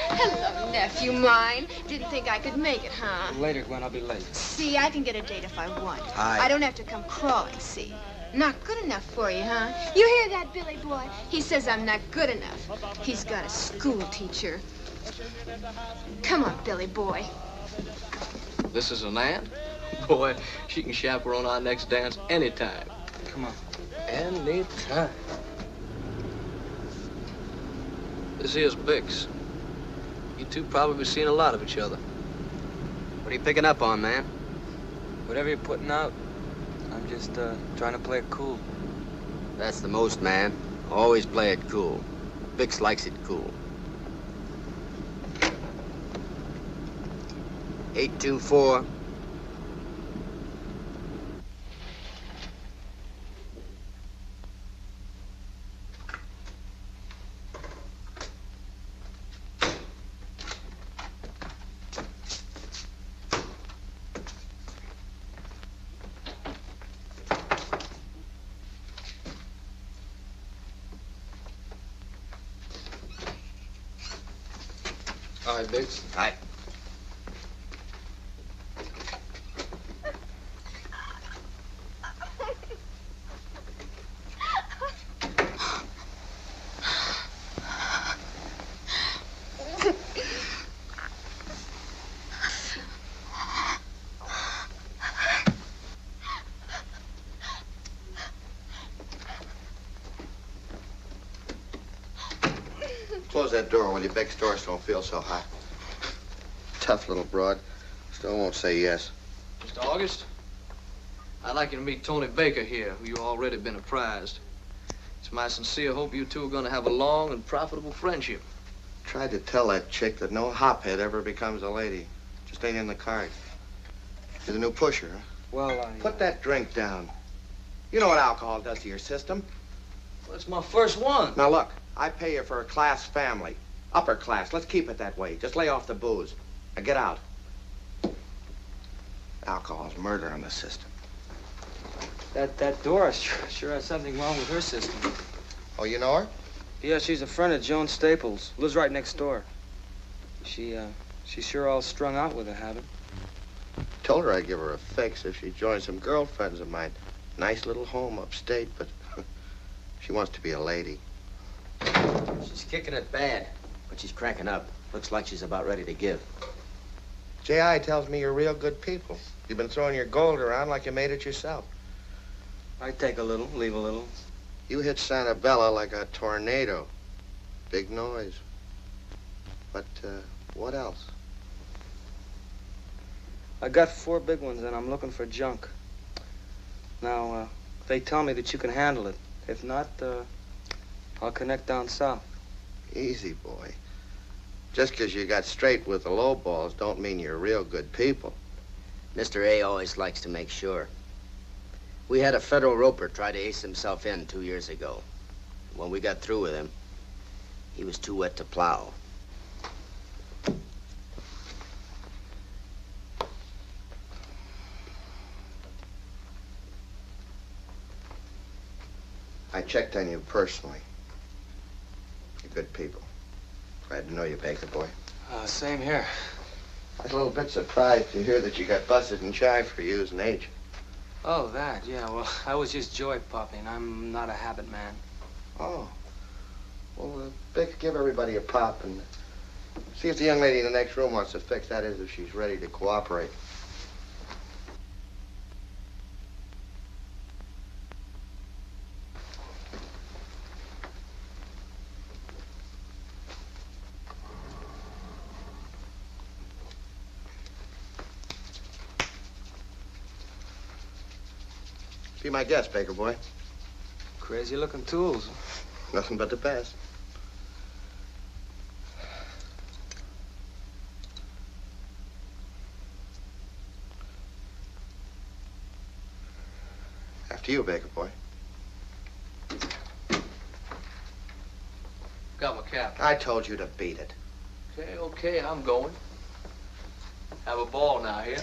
Hello, nephew mine. Didn't think I could make it, huh? Later, Gwen, I'll be late. See, I can get a date if I want. Hi. I don't have to come crawling, see? Not good enough for you, huh? You hear that, Billy boy? He says I'm not good enough. He's got a school teacher. Come on, Billy boy. This is an aunt? Boy, she can chaperone our next dance anytime. Come on. Anytime. This here's Bix. You two probably seen a lot of each other. What are you picking up on, man? Whatever you're putting out, I'm just trying to play it cool. That's the most, man. Always play it cool. Bix likes it cool. 824. Hi, Bix. Hi. Close that door, will you? Beck's doors don't feel so hot. Tough little broad. Still won't say yes. Mr. August, I'd like you to meet Tony Baker here, who you already been apprised. It's my sincere hope you two are going to have a long and profitable friendship. Tried to tell that chick that no hophead ever becomes a lady. Just ain't in the cards. She's a new pusher, huh? Well, Put that drink down. You know what alcohol does to your system. Well, it's my first one. Now look, I pay you for a class family. Upper class. Let's keep it that way. Just lay off the booze. Now get out. Alcohol's murder on the system. That Doris sure has something wrong with her system. Oh, you know her? Yeah, she's a friend of Joan Staples. Lives right next door. She's sure all strung out with a habit. Told her I'd give her a fix if she'd join some girlfriends of mine. Nice little home upstate, but she wants to be a lady. She's kicking it bad, but she's cranking up. Looks like she's about ready to give. J.I. tells me you're real good people. You've been throwing your gold around like you made it yourself. I take a little, leave a little. You hit Santabella like a tornado. Big noise. But, what else? I got 4 big ones, and I'm looking for junk. Now, they tell me that you can handle it. If not, I'll connect down south. Easy, boy. Just because you got straight with the low balls don't mean you're real good people. Mr. A always likes to make sure. We had a federal roper try to ace himself in 2 years ago. When we got through with him, he was too wet to plow. I checked on you personally. You're good people. Glad to know you, Baker boy. Same here. I was a little bit surprised to hear that you got busted and shy for using agent. Oh, that, yeah. Well, I was just joy popping. I'm not a habit man. Oh. Well, Vic, give everybody a pop and see if the young lady in the next room wants to fix. That is, if she's ready to cooperate. Be my guest, Baker boy. Crazy looking tools. Nothing but the best. After you, Baker boy. Got my cap. I told you to beat it. Okay, I'm going. Have a ball now, here.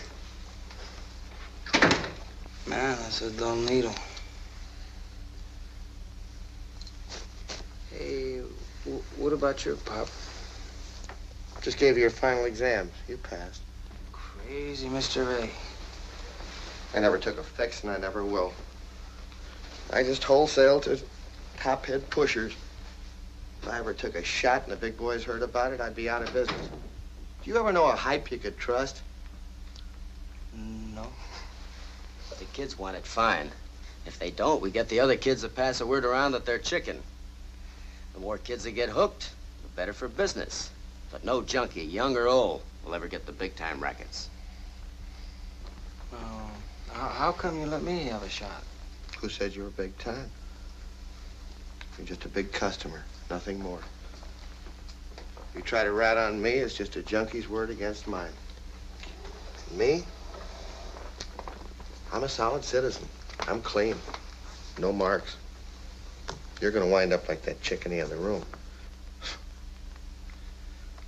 Man, that's a dull needle. Hey, What about you, Pop? Just gave you your final exams. You passed. Crazy, Mr. A. I never took effects, and I never will. I just wholesale to top-head pushers. If I ever took a shot and the big boys heard about it, I'd be out of business. Do you ever know a hype you could trust? No. If the kids want it, fine. If they don't, we get the other kids to pass the word around that they're chicken. The more kids that get hooked, the better for business. But no junkie, young or old, will ever get the big-time rackets. How come you let me have a shot? Who said you were big time? You're just a big customer, nothing more. If you try to rat on me, it's just a junkie's word against mine. Me? I'm a solid citizen. I'm clean. No marks. You're gonna wind up like that chick in the other room.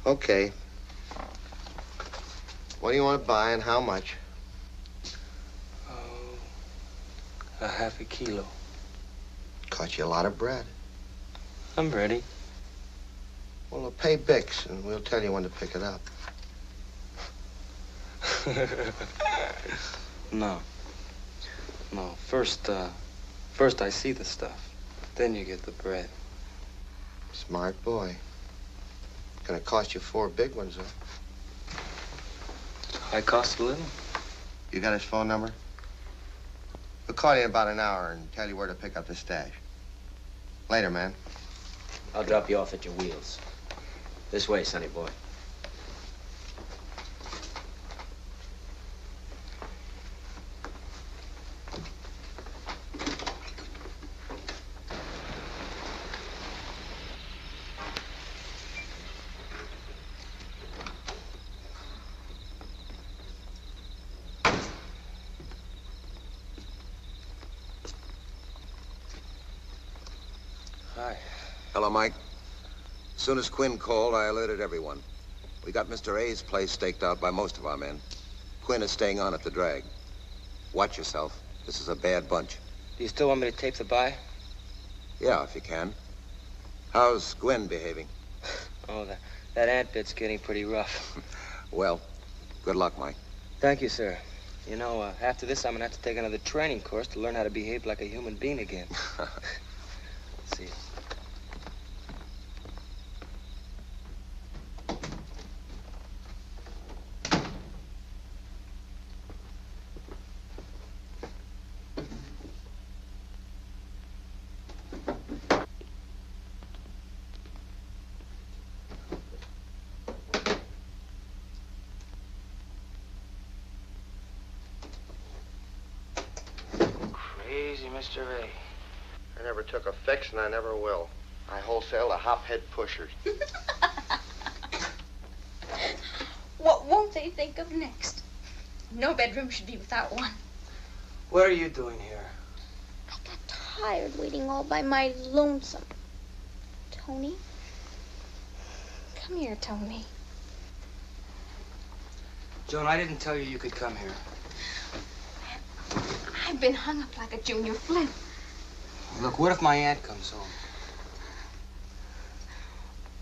Okay. What do you want to buy and how much? A half a kilo. Cost you a lot of bread. I'm ready. Well, pay Bix, and we'll tell you when to pick it up. No. No. First I see the stuff. Then you get the bread. Smart boy. Gonna cost you 4 big ones, though. I cost a little. You got his phone number? We'll call you in about an hour and tell you where to pick up the stash. Later, man. I'll drop you off at your wheels. This way, sonny boy. Hi. Hello, Mike. As soon as Quinn called, I alerted everyone. We got Mr. A's place staked out by most of our men. Quinn is staying on at the drag. Watch yourself. This is a bad bunch. Do you still want me to tape the buy? Yeah, if you can. How's Gwen behaving? Oh, that ant bit's getting pretty rough. Well, good luck, Mike. Thank you, sir. You know, after this, I'm gonna have to take another training course to learn how to behave like a human being again. See you. Crazy, Mr. A. I never took effects, and I never will. I wholesale to hop-head pushers. What won't they think of next? No bedroom should be without one. What are you doing here? Tired waiting all by my lonesome. Tony? Come here, Tony. Joan, I didn't tell you you could come here. I've been hung up like a junior flip. Look, what if my aunt comes home?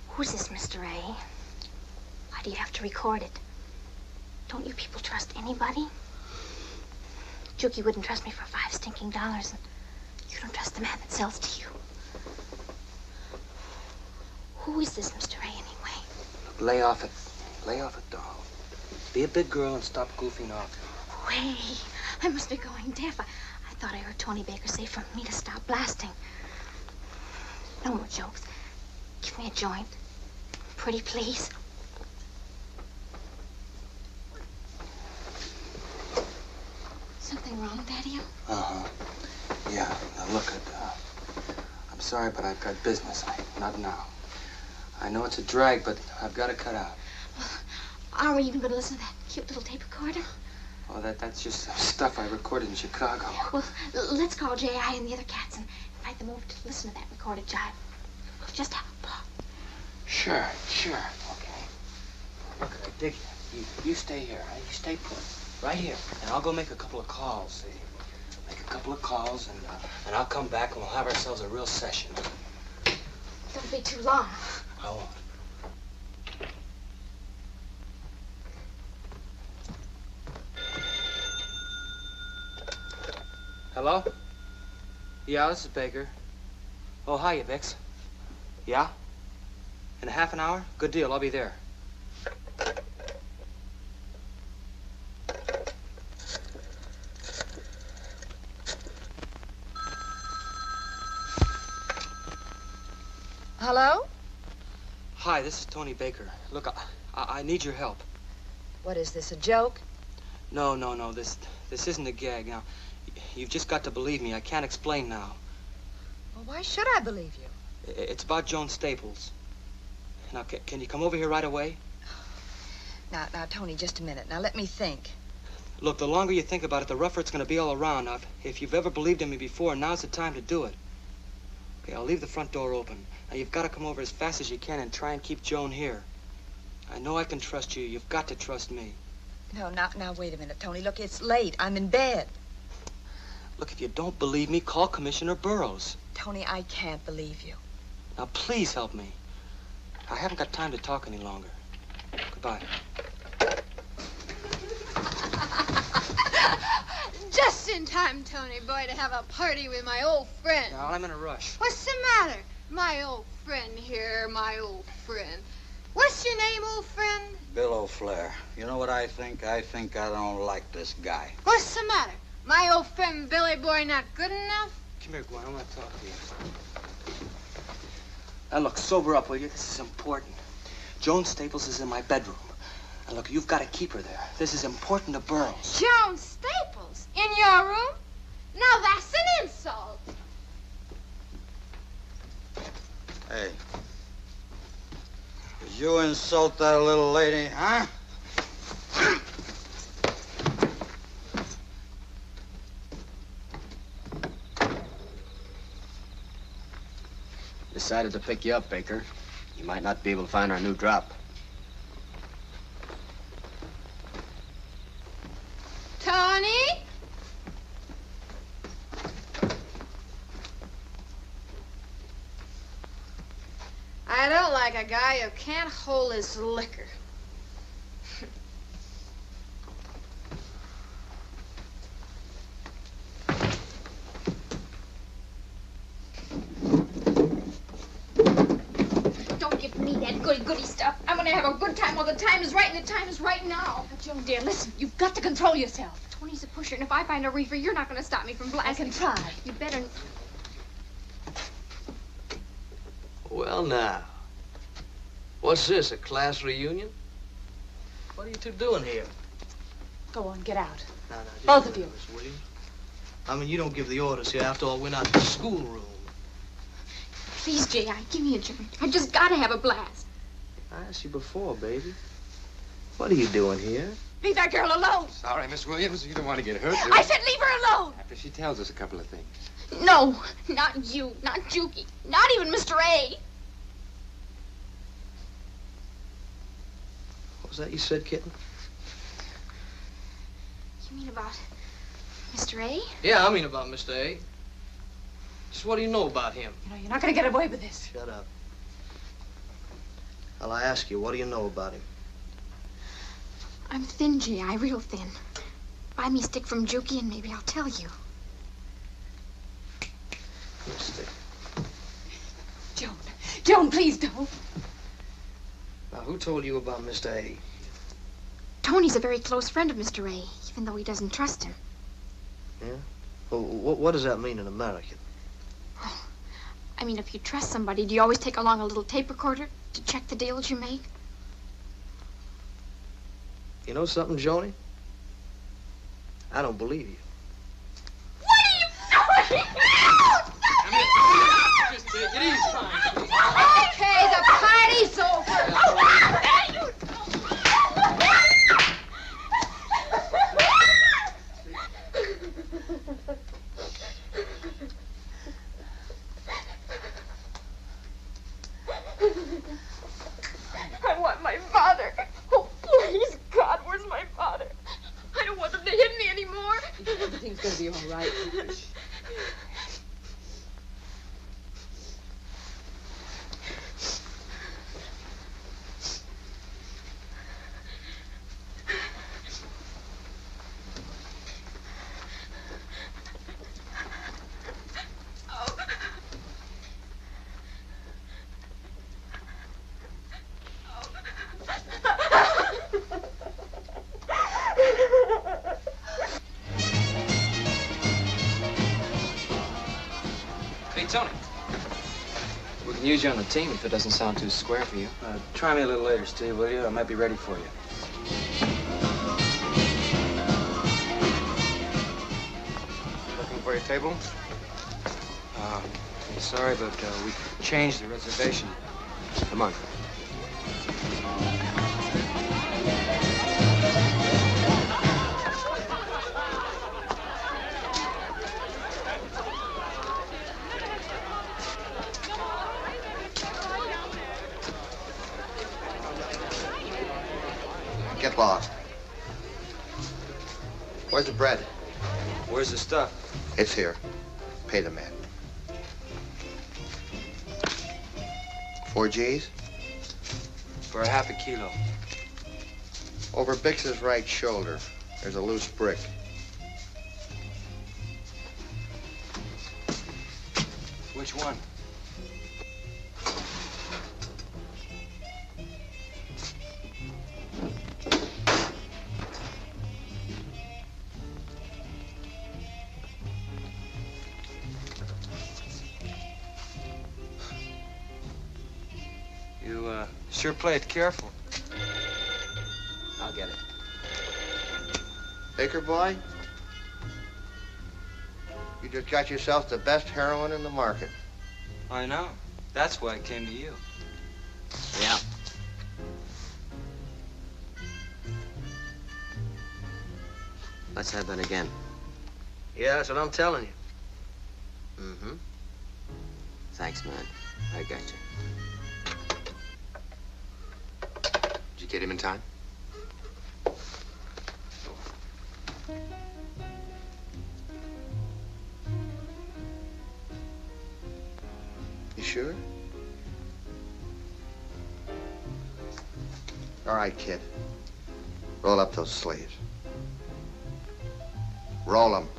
Who's this Mr. A? Why do you have to record it? Don't you people trust anybody? Juki wouldn't trust me for $5 stinking, and you don't trust the man that sells to you. Who is this Mr. A anyway? Look, lay off it. Lay off it, doll. Be a big girl and stop goofing off. Way, I must be going deaf. I thought I heard Tony Baker say for me to stop blasting. No more jokes. Give me a joint. Pretty please. Something wrong, Daddy? Uh-huh. Yeah, now look, I'm sorry, but I've got business. Not now. I know it's a drag, but I've got to cut out. Are we even going to listen to that cute little tape recorder? Oh, that's just stuff I recorded in Chicago. Well, let's call J.I. and the other cats and invite them over to listen to that recorded jive. We'll just have a pop. Sure. Okay. Look, I dig you. You stay here. Right? You stay put. Right here. And I'll go make a couple of calls, see? Make a couple of calls, and I'll come back and we'll have ourselves a real session. Don't be too long. I won't. Hello? Yeah, this is Baker. Oh, hiya, Bix. Yeah? In a half an hour? Good deal, I'll be there. Hello? Hi, this is Tony Baker. Look, I need your help. What is this, a joke? No, this isn't a gag. Now, you've just got to believe me. I can't explain now. Well, why should I believe you? It's about Joan Staples. Now, can you come over here right away? Now, Tony, just a minute. Now, let me think. Look, the longer you think about it, the rougher it's going to be all around. Now, if you've ever believed in me before, now's the time to do it. Okay, I'll leave the front door open. Now, you've got to come over as fast as you can and try and keep Joan here. I know I can trust you. You've got to trust me. No, now, wait a minute, Tony. Look, it's late. I'm in bed. Look, if you don't believe me, call Commissioner Burroughs. Tony, I can't believe you. Now, please help me. I haven't got time to talk any longer. Goodbye. Just in time, Tony boy, to have a party with my old friend. Now, I'm in a rush. What's the matter? My old friend here, my old friend. What's your name, old friend? Bill O'Flair. You know what I think? I think I don't like this guy. What's the matter? My old friend Billy boy not good enough? Come here, Gwen. I want to talk to you. Now, look, sober up, will you? This is important. Joan Staples is in my bedroom. And look, you've got to keep her there. This is important to Burroughs. Joan Staples? In your room? Now that's an insult. Hey. Did you insult that little lady, huh? Decided to pick you up, Baker. You might not be able to find our new drop. Tony? I don't like a guy who can't hold his liquor. Don't give me that goody-goody stuff. I'm gonna have a good time while the time is right, and the time is right now. But Joan, dear, listen, you've got to control yourself. Tony's a pusher, and if I find a reefer, you're not gonna stop me from blasting. I can try. You better... Well, now. What's this, a class reunion? What are you two doing here? Go on, get out. No, just Both of you. Miss Williams. I mean, you don't give the orders here. After all, we're not in the schoolroom. Please, J.I., give me a joint. I just gotta have a blast. I asked you before, baby. What are you doing here? Leave that girl alone. Sorry, Miss Williams. You don't want to get hurt, do you? I said leave her alone. After she tells us a couple of things. No, not you, not Juki, not even Mr. A. What was that you said, kitten? You mean about Mr. A? Yeah, I mean about Mr. A. Just what do you know about him? You know, you're not going to get away with this. Shut up. Well, I ask you, what do you know about him? I'm thin, J.I., real thin. Buy me a stick from Juki and maybe I'll tell you. Stick. Joan, please don't. Now, who told you about Mr. A? Tony's a very close friend of Mr. A, even though he doesn't trust him. Yeah? Well, what does that mean in American? Oh, I mean, if you trust somebody, do you always take along a little tape recorder to check the deals you make? You know something, Joni? I don't believe you. What are you doing? Just take it easy. Okay, the party's over. I want my father. Oh, please, God, where's my father? I don't want them to hit me anymore. Everything's going to be all right. can use you on the team if it doesn't sound too square for you. Try me a little later, Steve, will you? I might be ready for you. Looking for your table? I'm sorry, but we changed the reservation. Come on. Get lost. Where's the bread? Where's the stuff? It's here. Pay the man. 4 G's? For a half a kilo. Over Bix's right shoulder, there's a loose brick. Which one? Sure play it careful. I'll get it. Baker boy, you just got yourself the best heroin in the market. I know. That's why I came to you. Yeah. Let's have that again. Yeah, that's what I'm telling you. Mm-hmm. Thanks, man. I got you. Did you get him in time? You sure? All right, kid. Roll up those sleeves. Roll them.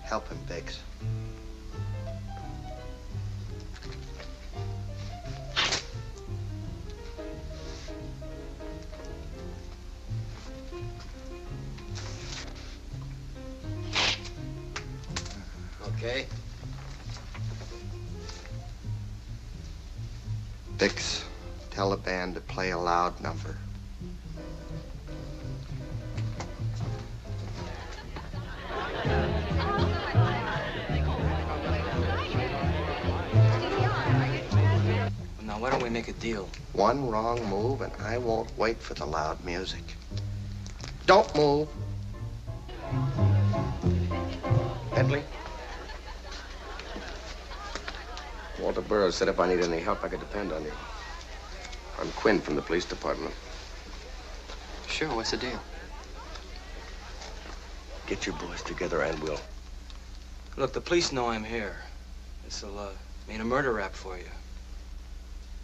Help him, Biggs. Okay. Bix, tell the band to play a loud number. Now, why don't we make a deal? One wrong move, and I won't wait for the loud music. Don't move. Bentley? Walter Burroughs said if I need any help, I could depend on you. I'm Quinn from the police department. Sure, what's the deal? Get your boys together and we'll... Look, the police know I'm here. This'll, mean a murder rap for you.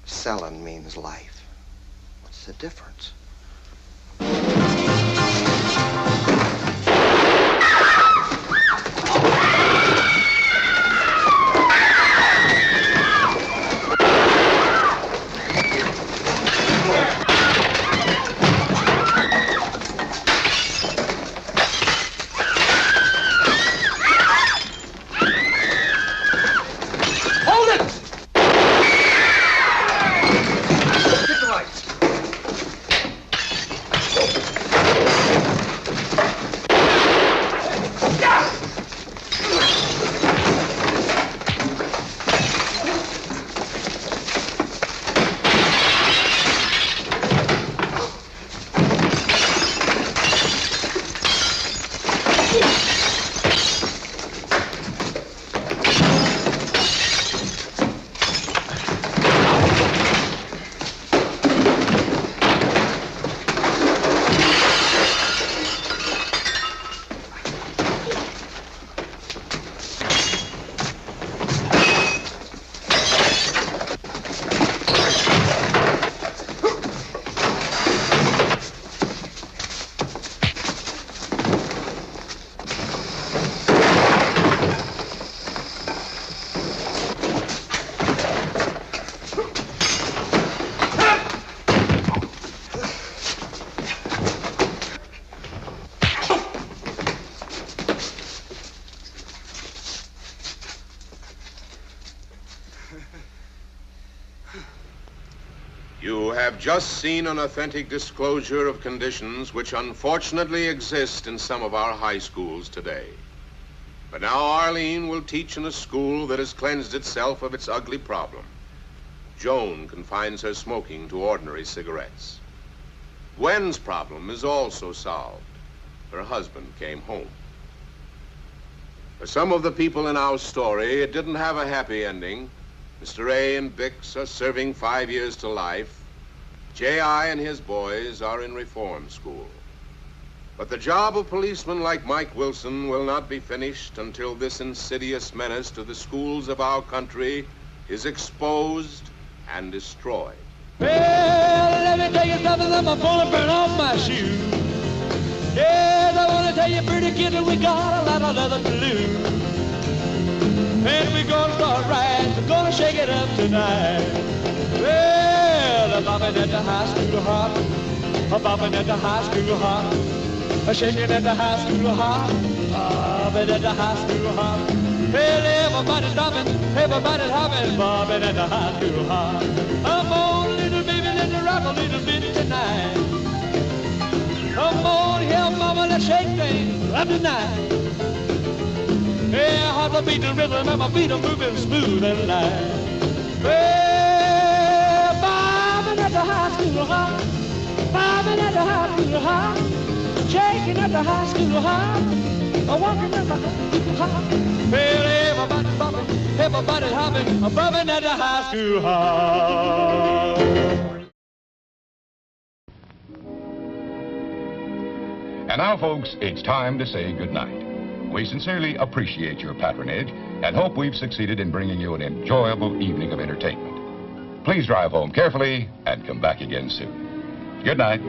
Selling means life. What's the difference? just seen an authentic disclosure of conditions which unfortunately exist in some of our high schools today. But now Arlene will teach in a school that has cleansed itself of its ugly problem. Joan confines her smoking to ordinary cigarettes. Gwen's problem is also solved. Her husband came home. For some of the people in our story, it didn't have a happy ending. Mr. A and Bix are serving 5 years to life. J.I. and his boys are in reform school. But the job of policemen like Mike Wilson will not be finished until this insidious menace to the schools of our country is exposed and destroyed. Well, let me tell you something, I'm gonna burn off my shoes. Yes, I wanna tell you, pretty kid, that we got a lot of leather to lose. And we're gonna start right, we're gonna shake it up tonight. Well, I'm bobbing at the high school hop, I'm bobbing at the high school hop, I'm shaking at the high school hop, bobbing at the high school hop. Well, everybody's bobbing, everybody's hopping, bobbing at the high school hop. Come on, little baby, let's rock a little bit tonight. Come on, here, mama, let's shake things up tonight. Yeah, heart will beat the rhythm and my feet are moving smooth and light. Well, bobbing at the high school hop, bobbing at the high school hop, shaking at the high school hop, walking at the high school hop. Well, everybody's bobbing, everybody's hopping, bobbing at the high school hop. And now, folks, it's time to say goodnight. We sincerely appreciate your patronage and hope we've succeeded in bringing you an enjoyable evening of entertainment. Please drive home carefully and come back again soon. Good night.